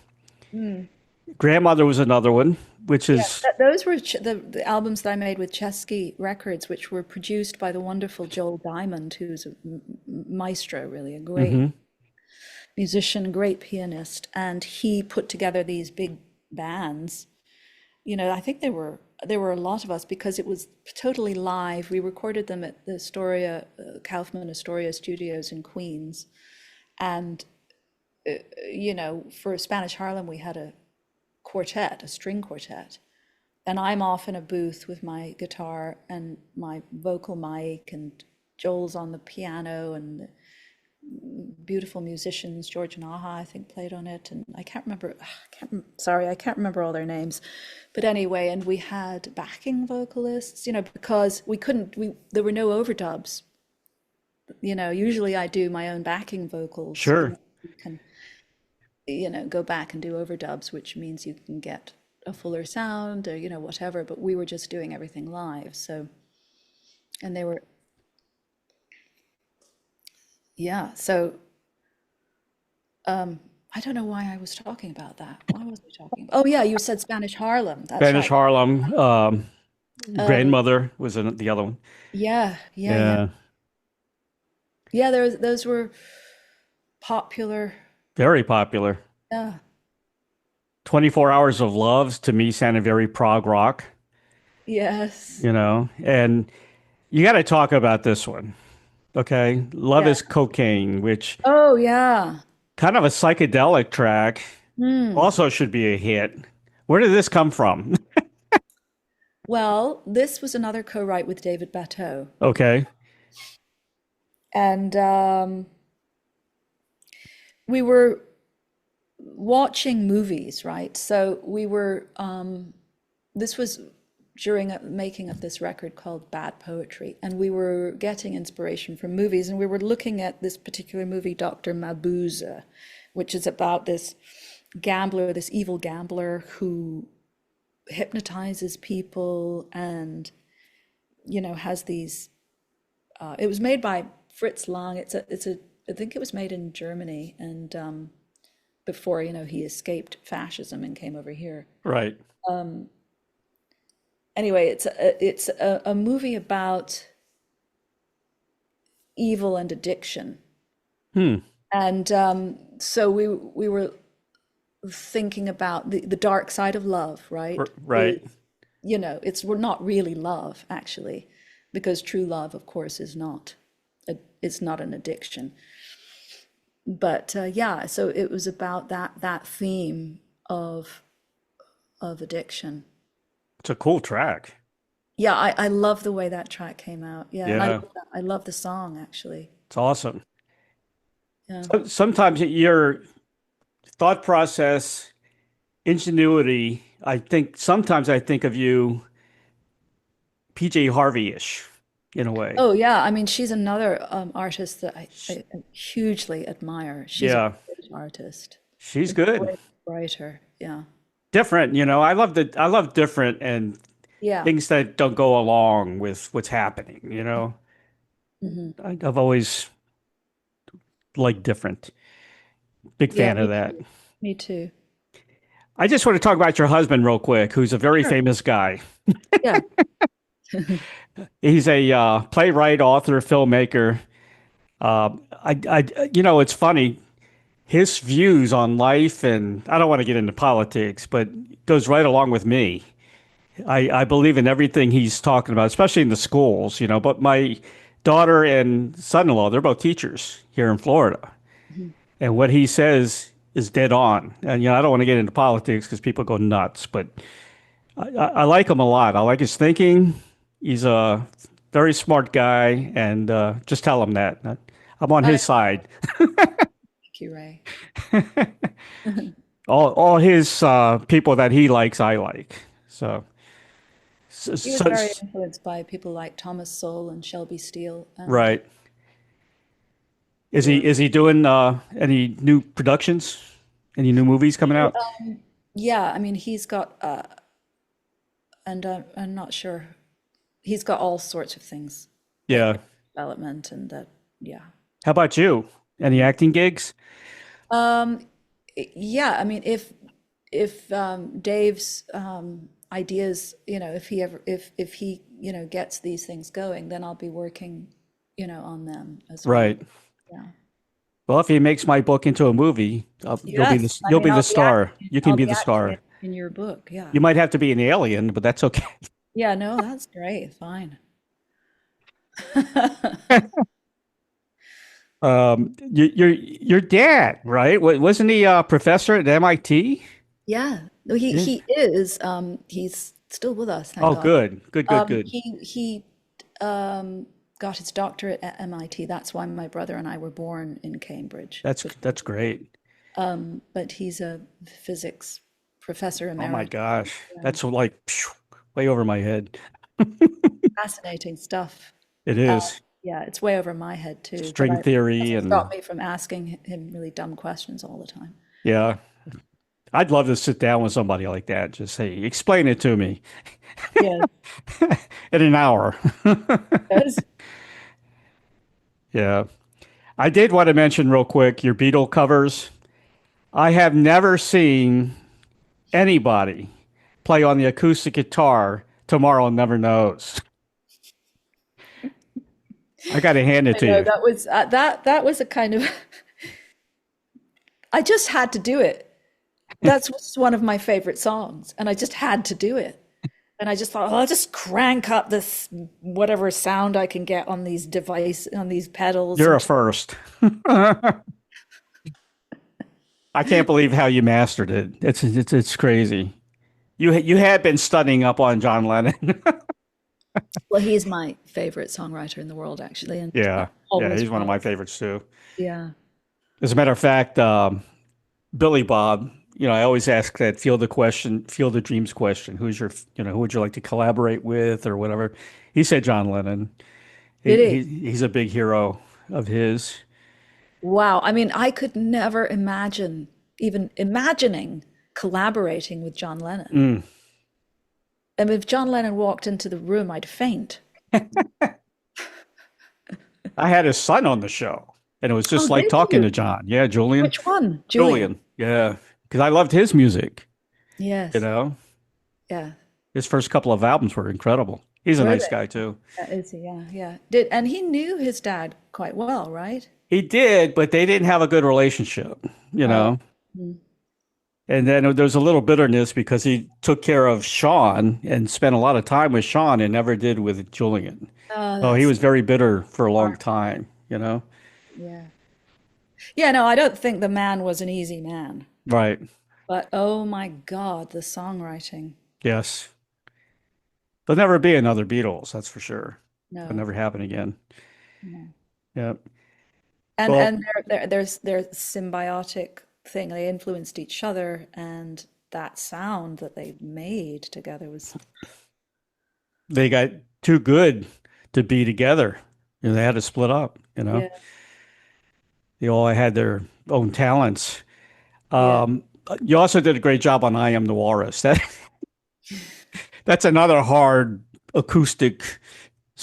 Speaker 3: Mm.
Speaker 2: Grandmother was another one, which
Speaker 3: Yeah,
Speaker 2: is
Speaker 3: those were the albums that I made with Chesky Records, which were produced by the wonderful Joel Diamond, who's a maestro, really, a great
Speaker 2: hmm
Speaker 3: musician, great pianist, and he put together these big bands. I think there were a lot of us because it was totally live. We recorded them at the Astoria Kaufman Astoria Studios in Queens, and for Spanish Harlem, we had a quartet, a string quartet. And I'm off in a booth with my guitar and my vocal mic, and Joel's on the piano, and beautiful musicians. George and Aha, I think, played on it, and I can't remember. Sorry, I can't remember all their names. But anyway, and we had backing vocalists, because we couldn't. There were no overdubs. Usually I do my own backing vocals,
Speaker 2: Sure.
Speaker 3: you can, go back and do overdubs, which means you can get a fuller sound or, whatever. But we were just doing everything live. So, and they were, yeah. So, I don't know why I was talking about that. Why was I talking? Oh, yeah, you said Spanish Harlem. That's
Speaker 2: Spanish
Speaker 3: right.
Speaker 2: Harlem. Grandmother was in the other one.
Speaker 3: Yeah, yeah, yeah.
Speaker 2: Yeah.
Speaker 3: Yeah, those were popular.
Speaker 2: Very popular.
Speaker 3: Yeah.
Speaker 2: 24 Hours of Love to me sounded very prog rock,
Speaker 3: Yes.
Speaker 2: and you got to talk about this one. Okay. Love
Speaker 3: Yeah.
Speaker 2: is Cocaine, which
Speaker 3: Oh, yeah.
Speaker 2: kind of a psychedelic track, also should be a hit. Where did this come from?
Speaker 3: Well, this was another co-write with David Batteau.
Speaker 2: Okay.
Speaker 3: And we were watching movies, right? So we were, this was during making of this record called Bad Poetry, and we were getting inspiration from movies, and we were looking at this particular movie, Dr. Mabuse, which is about this gambler, this evil gambler who hypnotizes people and, has these, it was made by Fritz Lang. I think it was made in Germany, and before, he escaped fascism and came over here.
Speaker 2: Right.
Speaker 3: Anyway, it's a movie about evil and addiction. And so we were thinking about the dark side of love, right?
Speaker 2: Right.
Speaker 3: We're not really love, actually, because true love, of course, is not. It's not an addiction. But yeah, so it was about that theme of addiction.
Speaker 2: It's a cool track.
Speaker 3: Yeah, I love the way that track came out. Yeah, and
Speaker 2: Yeah.
Speaker 3: I love the song, actually.
Speaker 2: It's awesome.
Speaker 3: Yeah.
Speaker 2: Sometimes your thought process, ingenuity, sometimes I think of you PJ Harvey-ish in a way.
Speaker 3: Oh, yeah. I mean, she's another artist that I hugely admire. She's
Speaker 2: Yeah.
Speaker 3: a great artist,
Speaker 2: She's
Speaker 3: a
Speaker 2: good.
Speaker 3: great writer. Yeah.
Speaker 2: Different, I love different and
Speaker 3: Yeah.
Speaker 2: things that don't go along with what's happening,
Speaker 3: Hmm.
Speaker 2: I've always liked different. Big
Speaker 3: Yeah,
Speaker 2: fan of that.
Speaker 3: me too.
Speaker 2: I just want to talk about your husband real quick, who's a very
Speaker 3: Sure.
Speaker 2: famous guy.
Speaker 3: Yeah.
Speaker 2: He's a playwright, author, filmmaker. It's funny. His views on life, and I don't want to get into politics, but goes right along with me. I believe in everything he's talking about, especially in the schools, But my daughter and son-in-law, they're both teachers here in Florida.
Speaker 3: Mhm.
Speaker 2: And what he says is dead on. And, I don't want to get into politics because people go nuts, but I like him a lot. I like his thinking. He's a very smart guy, and just tell him that. I'm on his side.
Speaker 3: Thank you, Ray.
Speaker 2: All his people that he likes, I like. So,
Speaker 3: He was very influenced by people like Thomas Sowell and Shelby Steele. And
Speaker 2: right. Is he doing any new productions? Any new movies coming out?
Speaker 3: yeah, I mean, he's got, and I'm not sure, he's got all sorts of things,
Speaker 2: Yeah.
Speaker 3: development and yeah.
Speaker 2: How about you? Any acting gigs?
Speaker 3: Yeah, I mean, if Dave's ideas, if he gets these things going, then I'll be working, on them as well.
Speaker 2: Right.
Speaker 3: Yeah.
Speaker 2: Well, if he makes my book into a movie,
Speaker 3: Yes, I
Speaker 2: you'll
Speaker 3: mean,
Speaker 2: be
Speaker 3: I'll
Speaker 2: the
Speaker 3: be
Speaker 2: star.
Speaker 3: acting.
Speaker 2: You can
Speaker 3: I'll
Speaker 2: be
Speaker 3: be
Speaker 2: the
Speaker 3: acting
Speaker 2: star.
Speaker 3: in your book. Yeah.
Speaker 2: You might have to be an alien, but that's okay.
Speaker 3: Yeah. No, that's great. Fine.
Speaker 2: Your dad, right? Wasn't he a professor at MIT?
Speaker 3: Yeah. No, he
Speaker 2: Yeah.
Speaker 3: he is. He's still with us. Thank
Speaker 2: Oh,
Speaker 3: God.
Speaker 2: good, good, good, good.
Speaker 3: He got his doctorate at MIT. That's why my brother and I were born in Cambridge.
Speaker 2: That's great.
Speaker 3: But he's a physics professor
Speaker 2: Oh my
Speaker 3: emeritus.
Speaker 2: gosh. That's like phew, way over my head.
Speaker 3: Fascinating stuff.
Speaker 2: It is.
Speaker 3: Yeah, it's way over my head too, but
Speaker 2: String
Speaker 3: I
Speaker 2: theory
Speaker 3: doesn't stop
Speaker 2: and
Speaker 3: me from asking him really dumb questions all the time.
Speaker 2: yeah. I'd love to sit down with somebody like that. Just say, explain it to me
Speaker 3: Yeah,
Speaker 2: in an hour.
Speaker 3: does.
Speaker 2: Yeah. I did want to mention real quick your Beatle covers. I have never seen anybody play on the acoustic guitar Tomorrow Never Knows. I got to hand it
Speaker 3: I
Speaker 2: to
Speaker 3: know
Speaker 2: you.
Speaker 3: that was a kind of I just had to do it. That's one of my favorite songs, and I just had to do it. And I just thought, oh, I'll just crank up this whatever sound I can get on on these pedals.
Speaker 2: You're a first. I can't believe how you mastered it. It's crazy. You had been studying up on John Lennon.
Speaker 3: Well, he's my favorite songwriter in the world, actually, and
Speaker 2: Yeah. Yeah,
Speaker 3: always
Speaker 2: he's one of my
Speaker 3: was.
Speaker 2: favorites too.
Speaker 3: Yeah.
Speaker 2: As a matter of fact, Billy Bob, I always ask that field the dreams question. Who would you like to collaborate with or whatever? He said John Lennon.
Speaker 3: Did
Speaker 2: He's a big hero of his.
Speaker 3: Wow. I mean, I could never imagine even imagining collaborating with John Lennon.
Speaker 2: Mm.
Speaker 3: And if John Lennon walked into the room, I'd faint.
Speaker 2: I had his son on the show, and it was
Speaker 3: Oh,
Speaker 2: just like
Speaker 3: did
Speaker 2: talking to
Speaker 3: you?
Speaker 2: John. Yeah, Julian.
Speaker 3: Which one? Julian.
Speaker 2: Julian. Yeah, because I loved his music. You
Speaker 3: Yes.
Speaker 2: know,
Speaker 3: Yeah.
Speaker 2: his first couple of albums were incredible. He's a
Speaker 3: Were
Speaker 2: nice
Speaker 3: they?
Speaker 2: guy too.
Speaker 3: That is, yeah, yeah. And he knew his dad quite well, right?
Speaker 2: He did, but they didn't have a good relationship. You
Speaker 3: Oh,
Speaker 2: know,
Speaker 3: mm.
Speaker 2: and then there's a little bitterness because he took care of Sean and spent a lot of time with Sean and never did with Julian.
Speaker 3: Oh,
Speaker 2: Oh, he
Speaker 3: that's
Speaker 2: was very bitter for a long
Speaker 3: smart.
Speaker 2: time. You know,
Speaker 3: Yeah. Yeah, no, I don't think the man was an easy man.
Speaker 2: right?
Speaker 3: But oh my God, the songwriting.
Speaker 2: Yes. There'll never be another Beatles, that's for sure. It'll
Speaker 3: No,
Speaker 2: never happen again.
Speaker 3: no.
Speaker 2: Yep.
Speaker 3: And
Speaker 2: Well,
Speaker 3: their symbiotic thing. They influenced each other, and that sound that they made together was,
Speaker 2: they got too good to be together. They had to split up.
Speaker 3: yeah,
Speaker 2: They all had their own talents.
Speaker 3: yeah.
Speaker 2: Um, you also did a great job on I Am the Walrus. That's another hard acoustic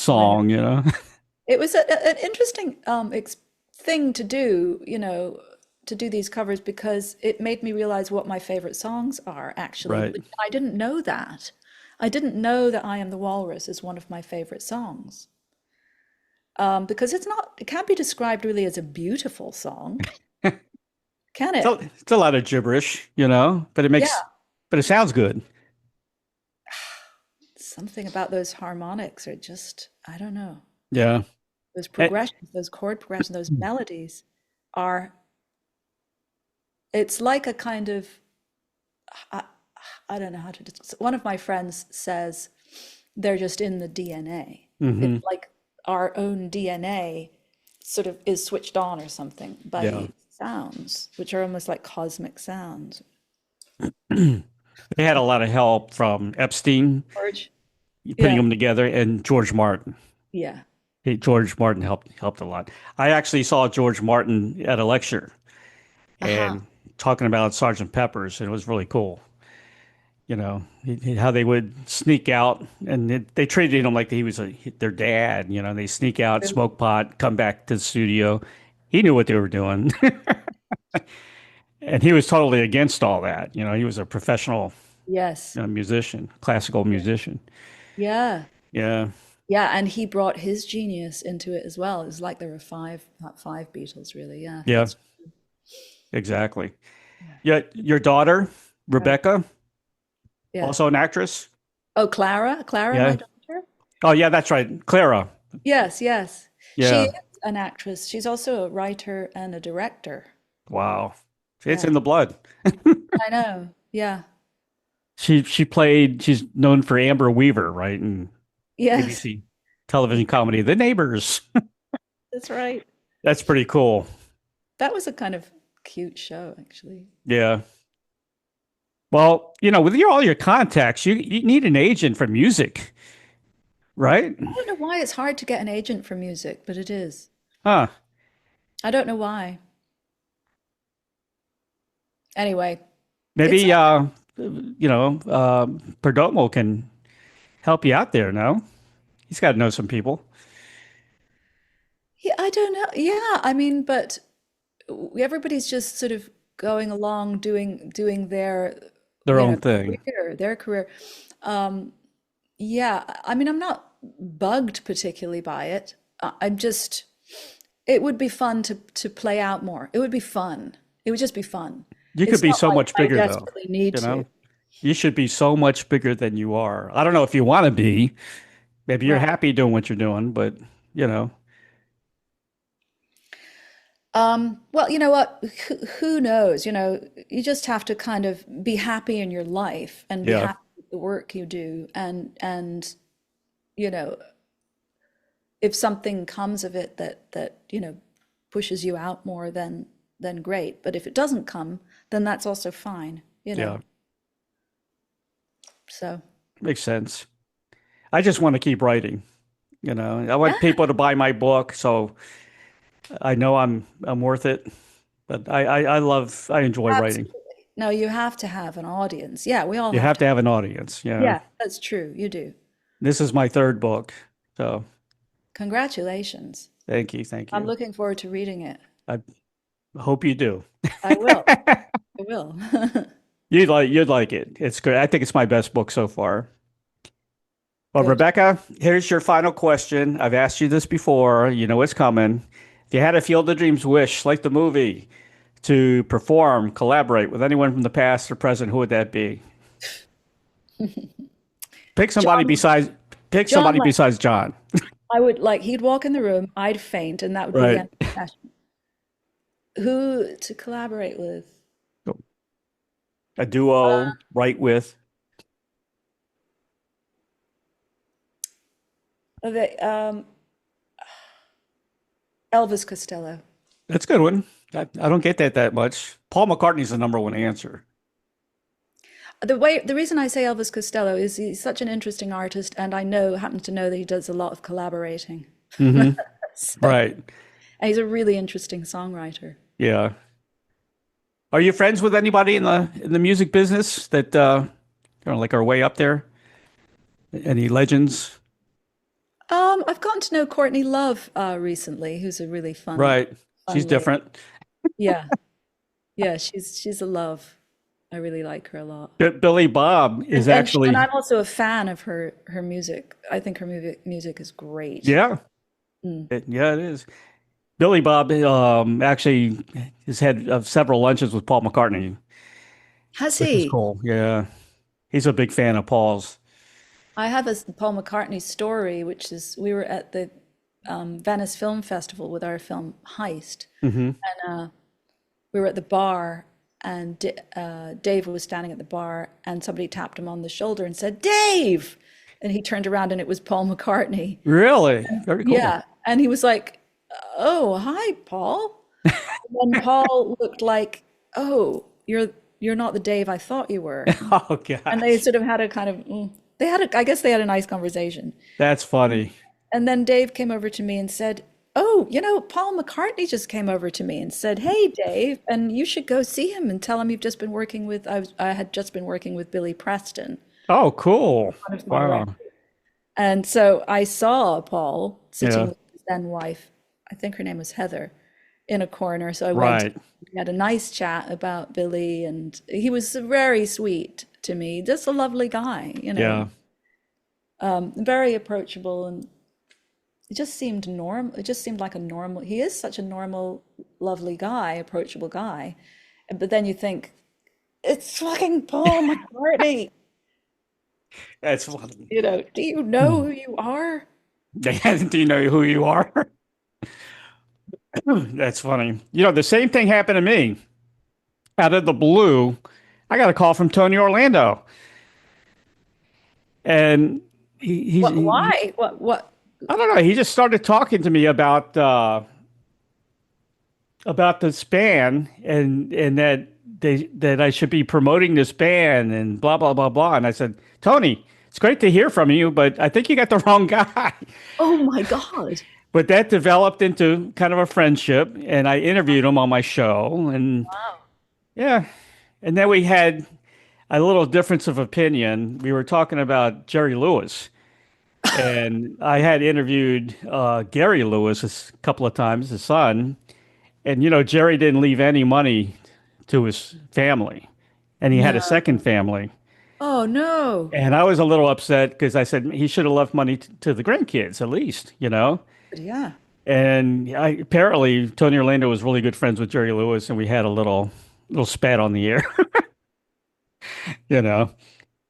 Speaker 3: I know.
Speaker 2: song.
Speaker 3: It was an interesting thing to do, to do these covers because it made me realize what my favorite songs are, actually.
Speaker 2: Right.
Speaker 3: But I didn't know that. I didn't know that I Am the Walrus is one of my favorite songs. Because it can't be described really as a beautiful song, can it?
Speaker 2: It's a lot of gibberish,
Speaker 3: Yeah,
Speaker 2: but it sounds good.
Speaker 3: something about those harmonics are just, I don't know.
Speaker 2: Yeah.
Speaker 3: Those
Speaker 2: Eh,
Speaker 3: progressions, those chord progressions, those melodies are, it's like a kind of, I, I don't know how to, one of my friends says they're just in the DNA.
Speaker 2: hmm
Speaker 3: It's like our own DNA sort of is switched on or something by
Speaker 2: Yeah.
Speaker 3: these sounds, which are almost like cosmic sounds.
Speaker 2: They had a lot of help from Epstein
Speaker 3: George?
Speaker 2: putting
Speaker 3: Yeah,
Speaker 2: them together and George Martin.
Speaker 3: yeah.
Speaker 2: George Martin helped a lot. I actually saw George Martin at a lecture
Speaker 3: Aha.
Speaker 2: and talking about Sergeant Pepper's, and it was really cool. How they would sneak out, and they treated him like he was their dad. They sneak out, smoke pot, come back to the studio. He knew what they were doing, and he was totally against all that. He was a professional
Speaker 3: Yes.
Speaker 2: musician, classical musician.
Speaker 3: Yeah.
Speaker 2: Yeah,
Speaker 3: Yeah. And he brought his genius into it as well. It was like there were five Beatles, really. Yeah.
Speaker 2: yeah,
Speaker 3: That's,
Speaker 2: exactly. Yeah, your daughter, Rebecca,
Speaker 3: yeah.
Speaker 2: also an actress.
Speaker 3: Oh, Clara, my
Speaker 2: Yeah.
Speaker 3: daughter?
Speaker 2: Oh, yeah, that's right. Clara.
Speaker 3: Yes, yes. She
Speaker 2: Yeah.
Speaker 3: is an actress. She's also a writer and a director.
Speaker 2: Wow. It's
Speaker 3: Yeah.
Speaker 2: in the blood.
Speaker 3: I know. Yeah.
Speaker 2: She's known for Amber Weaver, right? And
Speaker 3: Yes.
Speaker 2: ABC. television comedy, The Neighbors.
Speaker 3: That's right.
Speaker 2: That's pretty cool.
Speaker 3: That was a kind of cute show, actually.
Speaker 2: Yeah. Well, with all your contacts, you need an agent for music, right?
Speaker 3: I don't know why it's hard to get an agent for music, but it is.
Speaker 2: Huh.
Speaker 3: I don't know why. Anyway, it's
Speaker 2: Maybe Perdomo can help you out there, no? He's got to know some people.
Speaker 3: yeah, I don't know. Yeah, I mean, but everybody's just sort of going along doing their,
Speaker 2: Their
Speaker 3: you
Speaker 2: own
Speaker 3: know,
Speaker 2: thing.
Speaker 3: their career. Um, yeah, I mean, I'm not bugged particularly by it. I'm just, it would be fun to play out more. It would be fun. It would just be fun.
Speaker 2: You could
Speaker 3: It's
Speaker 2: be
Speaker 3: not
Speaker 2: so
Speaker 3: like
Speaker 2: much
Speaker 3: I
Speaker 2: bigger though,
Speaker 3: desperately need
Speaker 2: you
Speaker 3: to.
Speaker 2: know? You should be so much bigger than you are. I don't know if you want to be. Maybe you're
Speaker 3: Right.
Speaker 2: happy doing what you're doing, but you know,
Speaker 3: Well, you know what? Who knows? You just have to kind of be happy in your life and be
Speaker 2: yeah,
Speaker 3: happy with the work you do. And you know, if something comes of it that pushes you out more, then great. But if it doesn't come, then that's also fine, you
Speaker 2: yeah,
Speaker 3: know. So
Speaker 2: makes sense. I just want to keep writing, I want
Speaker 3: yeah,
Speaker 2: people to buy my book, so I know I'm worth it. But I enjoy writing.
Speaker 3: absolutely. No, you have to have an audience. Yeah, we all
Speaker 2: You
Speaker 3: have
Speaker 2: have
Speaker 3: to.
Speaker 2: to have an audience. Yeah.
Speaker 3: Yeah, that's true. You do.
Speaker 2: This is my third book. So
Speaker 3: Congratulations.
Speaker 2: thank you. Thank
Speaker 3: I'm
Speaker 2: you.
Speaker 3: looking forward to reading it.
Speaker 2: I hope you do.
Speaker 3: I will. I will.
Speaker 2: You'd like it. It's good. I think it's my best book so far. Well,
Speaker 3: Good.
Speaker 2: Rebecca, here's your final question. I've asked you this before. You know it's coming. If you had a Field of Dreams wish, like the movie, to perform, collaborate with anyone from the past or present, who would that be? Pick somebody
Speaker 3: John,
Speaker 2: besides pick
Speaker 3: John,
Speaker 2: somebody besides John.
Speaker 3: I would like, he'd walk in the room, I'd faint, and that would be the
Speaker 2: Right.
Speaker 3: end of the session. Who to collaborate with?
Speaker 2: A duo, right with.
Speaker 3: Okay, Elvis Costello.
Speaker 2: That's a good one. I don't get that much. Paul McCartney's the number one answer.
Speaker 3: The reason I say Elvis Costello is he's such an interesting artist, and happen to know that he does a lot of collaborating.
Speaker 2: Hmm.
Speaker 3: So,
Speaker 2: Right.
Speaker 3: and he's a really interesting songwriter.
Speaker 2: Yeah. Are you friends with anybody in the music business that like are way up there? Any legends?
Speaker 3: I've gotten to know Courtney Love recently, who's a really
Speaker 2: Right. She's
Speaker 3: fun lady.
Speaker 2: different.
Speaker 3: Yeah, yeah, she's a love. I really like her a lot.
Speaker 2: Billy Bob is
Speaker 3: And
Speaker 2: actually,
Speaker 3: I'm also a fan of her music. I think her music is great.
Speaker 2: yeah,
Speaker 3: Mm.
Speaker 2: yeah, it is. Billy Bob actually has had several lunches with Paul McCartney,
Speaker 3: Has
Speaker 2: which is
Speaker 3: he?
Speaker 2: cool. Yeah, he's a big fan of Paul's.
Speaker 3: I have a Paul McCartney story, which is we were at the Venice Film Festival with our film Heist,
Speaker 2: Hmm.
Speaker 3: and we were at the bar, and Dave was standing at the bar, and somebody tapped him on the shoulder and said, "Dave!" And he turned around, and it was Paul McCartney.
Speaker 2: Really? Very cool.
Speaker 3: Yeah, and he was like, "Oh, hi, Paul." And Paul looked like, "Oh, you're not the Dave I thought you were."
Speaker 2: Oh
Speaker 3: And they
Speaker 2: gosh,
Speaker 3: sort of had a kind of I guess they had a nice conversation.
Speaker 2: that's funny.
Speaker 3: And then Dave came over to me and said, "Oh, Paul McCartney just came over to me and said, 'Hey, Dave, and you should go see him and tell him you've just been working with I had just been working with Billy Preston,
Speaker 2: Oh, cool.
Speaker 3: one of my
Speaker 2: Wow.
Speaker 3: records.'" And so I saw Paul sitting
Speaker 2: Yeah.
Speaker 3: with his then wife, I think her name was Heather, in a corner. So I went,
Speaker 2: Right.
Speaker 3: we had a nice chat about Billy, and he was very sweet to me, just a lovely guy.
Speaker 2: Yeah.
Speaker 3: Very approachable, and it just seemed normal. It just seemed like a normal, he is such a normal, lovely guy, approachable guy. But then you think, it's fucking Paul McCartney.
Speaker 2: That's funny.
Speaker 3: Do you know who you are?
Speaker 2: Do you know who you are? That's funny. The same thing happened to me. Out of the blue, I got a call from Tony Orlando, and
Speaker 3: What, why? What,
Speaker 2: I don't know. He just started talking to me about this band and that I should be promoting this band and blah blah blah blah. And I said, Tony, it's great to hear from you, but I think you got the wrong guy.
Speaker 3: Oh my God.
Speaker 2: But that developed into kind of a friendship, and I interviewed him on my show, and yeah, and then we had a little difference of opinion. We were talking about Jerry Lewis, and I had interviewed Gary Lewis a couple of times, his son, and Jerry didn't leave any money to his family, and he had a
Speaker 3: No.
Speaker 2: second family.
Speaker 3: Oh no.
Speaker 2: And I was a little upset because I said he should have left money to the grandkids at least.
Speaker 3: Yeah.
Speaker 2: And apparently Tony Orlando was really good friends with Jerry Lewis, and we had a little spat on the air, you know.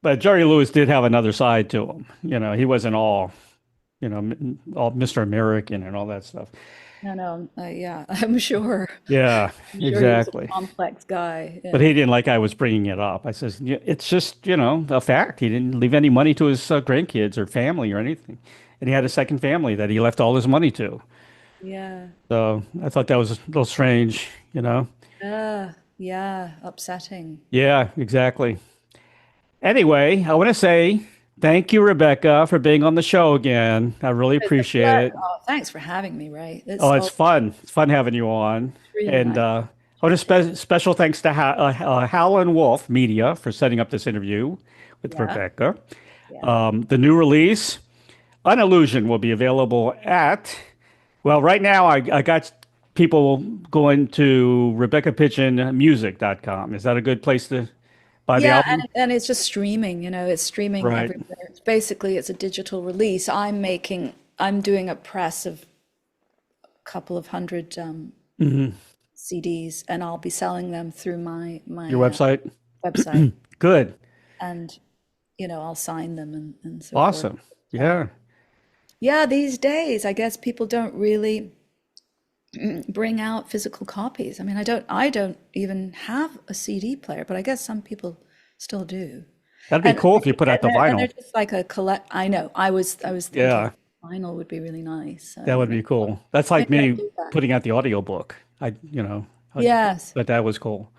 Speaker 2: But Jerry Lewis did have another side to him. He wasn't all Mr. American and all that stuff.
Speaker 3: No, no. Yeah, I'm sure.
Speaker 2: Yeah,
Speaker 3: I'm sure he was a
Speaker 2: exactly.
Speaker 3: complex guy.
Speaker 2: But
Speaker 3: Yeah.
Speaker 2: he didn't like I was bringing it up. I says, "Yeah, it's just, a fact. He didn't leave any money to his grandkids or family or anything. And he had a second family that he left all his money to.
Speaker 3: Yeah.
Speaker 2: So I thought that was a little strange.
Speaker 3: Yeah. Upsetting.
Speaker 2: Yeah, exactly. Anyway, I want to say thank you, Rebecca, for being on the show again. I really
Speaker 3: It's a
Speaker 2: appreciate
Speaker 3: pleasure.
Speaker 2: it.
Speaker 3: Oh, thanks for having me, Ray.
Speaker 2: Oh, it's fun. It's fun having you on.
Speaker 3: Really
Speaker 2: And
Speaker 3: nice.
Speaker 2: I want to special thanks to Howlin' Wolf Media for setting up this interview with
Speaker 3: Yeah.
Speaker 2: Rebecca.
Speaker 3: Yeah.
Speaker 2: The new release, Unillusion, will be available well, right now I got people going to RebeccaPidgeonMusic.com. Is that a good place to buy the
Speaker 3: Yeah,
Speaker 2: album?
Speaker 3: and it's just streaming, it's streaming
Speaker 2: Right.
Speaker 3: everywhere. It's a digital release. I'm doing a press of a couple of hundred CDs, and I'll be selling them through my
Speaker 2: Your website?
Speaker 3: website,
Speaker 2: Good.
Speaker 3: and I'll sign them and so forth.
Speaker 2: Awesome. Yeah.
Speaker 3: Yeah, these days, I guess people don't really bring out physical copies. I mean, I don't even have a CD player, but I guess some people still do.
Speaker 2: That'd be
Speaker 3: And
Speaker 2: cool if you put out the
Speaker 3: they're
Speaker 2: vinyl.
Speaker 3: just like a collect. I know. I was thinking
Speaker 2: Yeah,
Speaker 3: vinyl would be really nice. So
Speaker 2: that would be cool. That's like
Speaker 3: maybe I'll
Speaker 2: me
Speaker 3: do that.
Speaker 2: putting out the audiobook.
Speaker 3: Yes,
Speaker 2: But that was cool.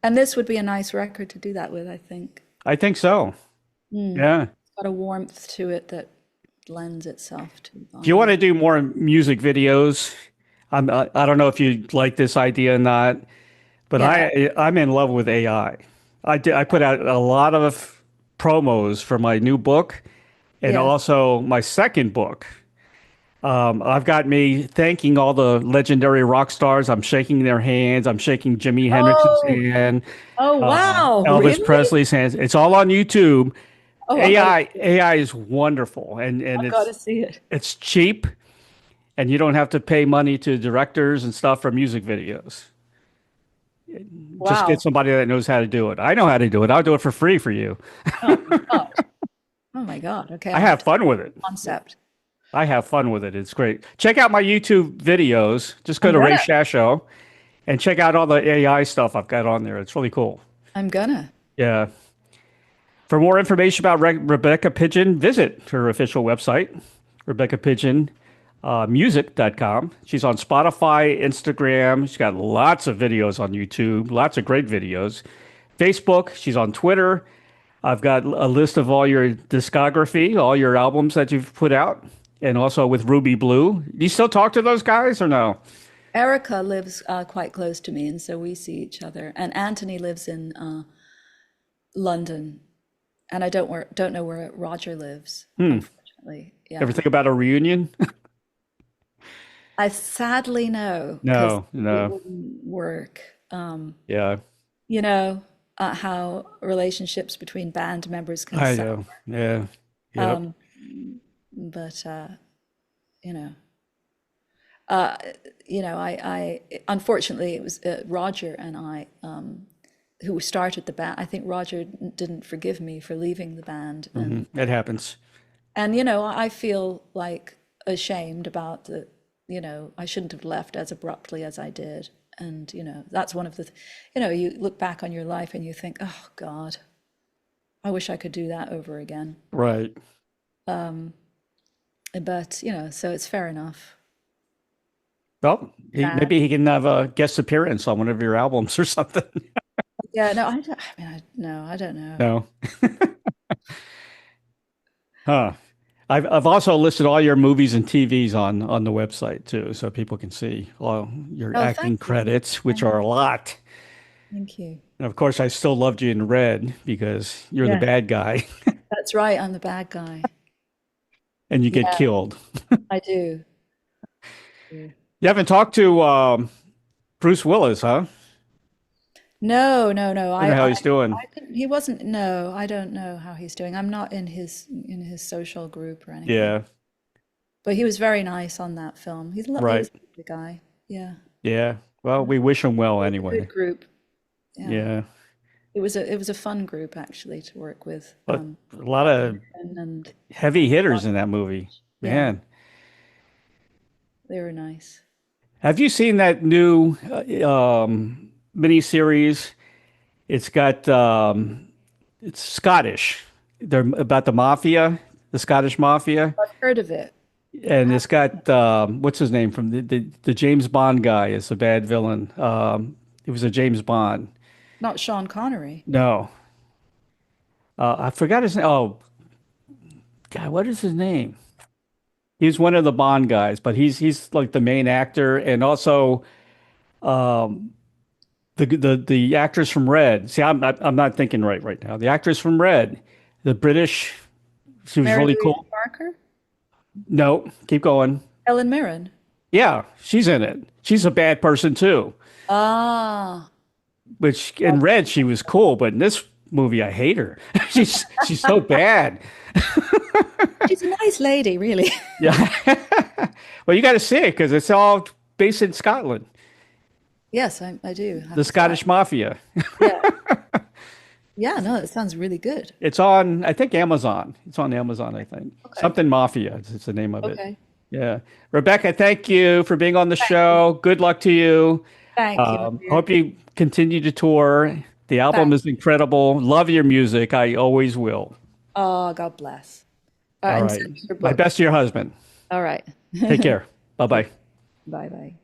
Speaker 3: and this would be a nice record to do that with, I think.
Speaker 2: I think so. Yeah.
Speaker 3: It's got a warmth to it that lends itself to
Speaker 2: If you want
Speaker 3: vinyl.
Speaker 2: to do more music videos, I don't know if you like this idea or not, but
Speaker 3: Yeah.
Speaker 2: I'm in love with AI. I put out a lot of promos for my new book and
Speaker 3: Yeah.
Speaker 2: also my second book. I've got me thanking all the legendary rock stars. I'm shaking their hands. I'm shaking Jimi Hendrix's
Speaker 3: Oh,
Speaker 2: hand,
Speaker 3: oh wow,
Speaker 2: Elvis
Speaker 3: really?
Speaker 2: Presley's hands. It's all on YouTube.
Speaker 3: Oh,
Speaker 2: AI is wonderful, and
Speaker 3: I've got
Speaker 2: it's
Speaker 3: to see it.
Speaker 2: it's cheap, and you don't have to pay money to directors and stuff for music videos. Just get
Speaker 3: Wow.
Speaker 2: somebody that knows how to do it. I know how to do it. I'll do it for free for you.
Speaker 3: Oh my God. Oh my God. Okay,
Speaker 2: I
Speaker 3: I'll have
Speaker 2: have
Speaker 3: to
Speaker 2: fun with it.
Speaker 3: concept.
Speaker 2: I have fun with it. It's great. Check out my YouTube videos. Just go
Speaker 3: I'm
Speaker 2: to Ray
Speaker 3: gonna.
Speaker 2: Shasho and check out all the AI stuff I've got on there. It's really cool.
Speaker 3: I'm gonna.
Speaker 2: Yeah. For more information about Rebecca Pidgeon, visit her official website, RebeccaPidgeonMusic.com. She's on Spotify, Instagram. She's got lots of videos on YouTube, lots of great videos. Facebook, she's on Twitter. I've got a list of all your discography, all your albums that you've put out, and also with Ruby Blue. Do you still talk to those guys or no?
Speaker 3: Erica lives quite close to me, and so we see each other. And Anthony lives in London, and I don't know where Roger lives, unfortunately.
Speaker 2: Ever
Speaker 3: Yeah,
Speaker 2: think about a reunion?
Speaker 3: I sadly know because
Speaker 2: No,
Speaker 3: it
Speaker 2: no.
Speaker 3: wouldn't work.
Speaker 2: Yeah,
Speaker 3: You know how relationships between band members can
Speaker 2: I
Speaker 3: suffer.
Speaker 2: know. Yeah. Yep.
Speaker 3: But you know, uh, I unfortunately it was Roger and I who started the band. I think Roger didn't forgive me for leaving the band,
Speaker 2: It happens.
Speaker 3: and I feel like ashamed about I shouldn't have left as abruptly as I did. And that's one of the you look back on your life and you think, oh God, I wish I could do that over again.
Speaker 2: Right.
Speaker 3: But, so it's fair enough.
Speaker 2: Well,
Speaker 3: Sad.
Speaker 2: maybe he can have a guest appearance on one of your albums or something.
Speaker 3: Yeah, no, I don't, I mean, no, I don't know.
Speaker 2: No. Huh. I've also listed all your movies and TVs on the website too, so people can see all your
Speaker 3: Oh,
Speaker 2: acting
Speaker 3: thank you.
Speaker 2: credits, which
Speaker 3: Thank
Speaker 2: are a lot.
Speaker 3: thank you.
Speaker 2: And of course, I still loved you in Red because you're the
Speaker 3: Yeah,
Speaker 2: bad guy
Speaker 3: that's right. I'm the bad guy.
Speaker 2: and you get
Speaker 3: Yeah,
Speaker 2: killed.
Speaker 3: I do. Yeah.
Speaker 2: You haven't talked to Bruce Willis, huh?
Speaker 3: No, no, no.
Speaker 2: I don't know how he's doing.
Speaker 3: He wasn't. No, I don't know how he's doing. I'm not in his social group or anything.
Speaker 2: Yeah,
Speaker 3: But he was very nice on that film. He
Speaker 2: right.
Speaker 3: was a lovely guy. Yeah,
Speaker 2: Yeah. Well, we wish him well
Speaker 3: good
Speaker 2: anyway.
Speaker 3: group. Yeah,
Speaker 2: Yeah.
Speaker 3: it was a fun group actually to work with.
Speaker 2: But a lot of
Speaker 3: And
Speaker 2: heavy hitters in that movie.
Speaker 3: yeah,
Speaker 2: Man.
Speaker 3: they were nice.
Speaker 2: Have you seen that new miniseries? It's got it's Scottish. They're about the mafia, the Scottish mafia,
Speaker 3: I've heard of it.
Speaker 2: and it's got what's his name from the James Bond guy is the bad villain. It was a James Bond.
Speaker 3: Not Sean Connery.
Speaker 2: No, I forgot his name. Oh God, what is his name? He's one of the Bond guys, but he's like the main actor, and also the actress from Red. See, I'm not thinking right now. The actress from Red, the British. She was
Speaker 3: Mary
Speaker 2: really
Speaker 3: Louise
Speaker 2: cool.
Speaker 3: Parker,
Speaker 2: No, keep going.
Speaker 3: Helen Mirren.
Speaker 2: Yeah, she's in it. She's a bad person too.
Speaker 3: Ah,
Speaker 2: Which in Red she was cool, but in this movie I hate her. She's so bad.
Speaker 3: she's a nice lady, really.
Speaker 2: Yeah. Well, you got to see it because it's all based in Scotland,
Speaker 3: Yes, I do have
Speaker 2: the
Speaker 3: to say.
Speaker 2: Scottish Mafia.
Speaker 3: Yeah, yeah. No, that sounds really good.
Speaker 2: It's on, I think, Amazon. It's on Amazon, I think.
Speaker 3: Okay,
Speaker 2: Something Mafia is the name of it.
Speaker 3: okay.
Speaker 2: Yeah. Rebecca, thank you for being on the show. Good luck to you.
Speaker 3: Thank you, my dear.
Speaker 2: Hope you continue to tour. The album
Speaker 3: Thanks.
Speaker 2: is incredible. Love your music. I always will.
Speaker 3: Oh, God bless.
Speaker 2: All
Speaker 3: And
Speaker 2: right.
Speaker 3: send me your
Speaker 2: My
Speaker 3: book.
Speaker 2: best to your husband.
Speaker 3: All right.
Speaker 2: Take care. Bye bye.
Speaker 3: Bye bye.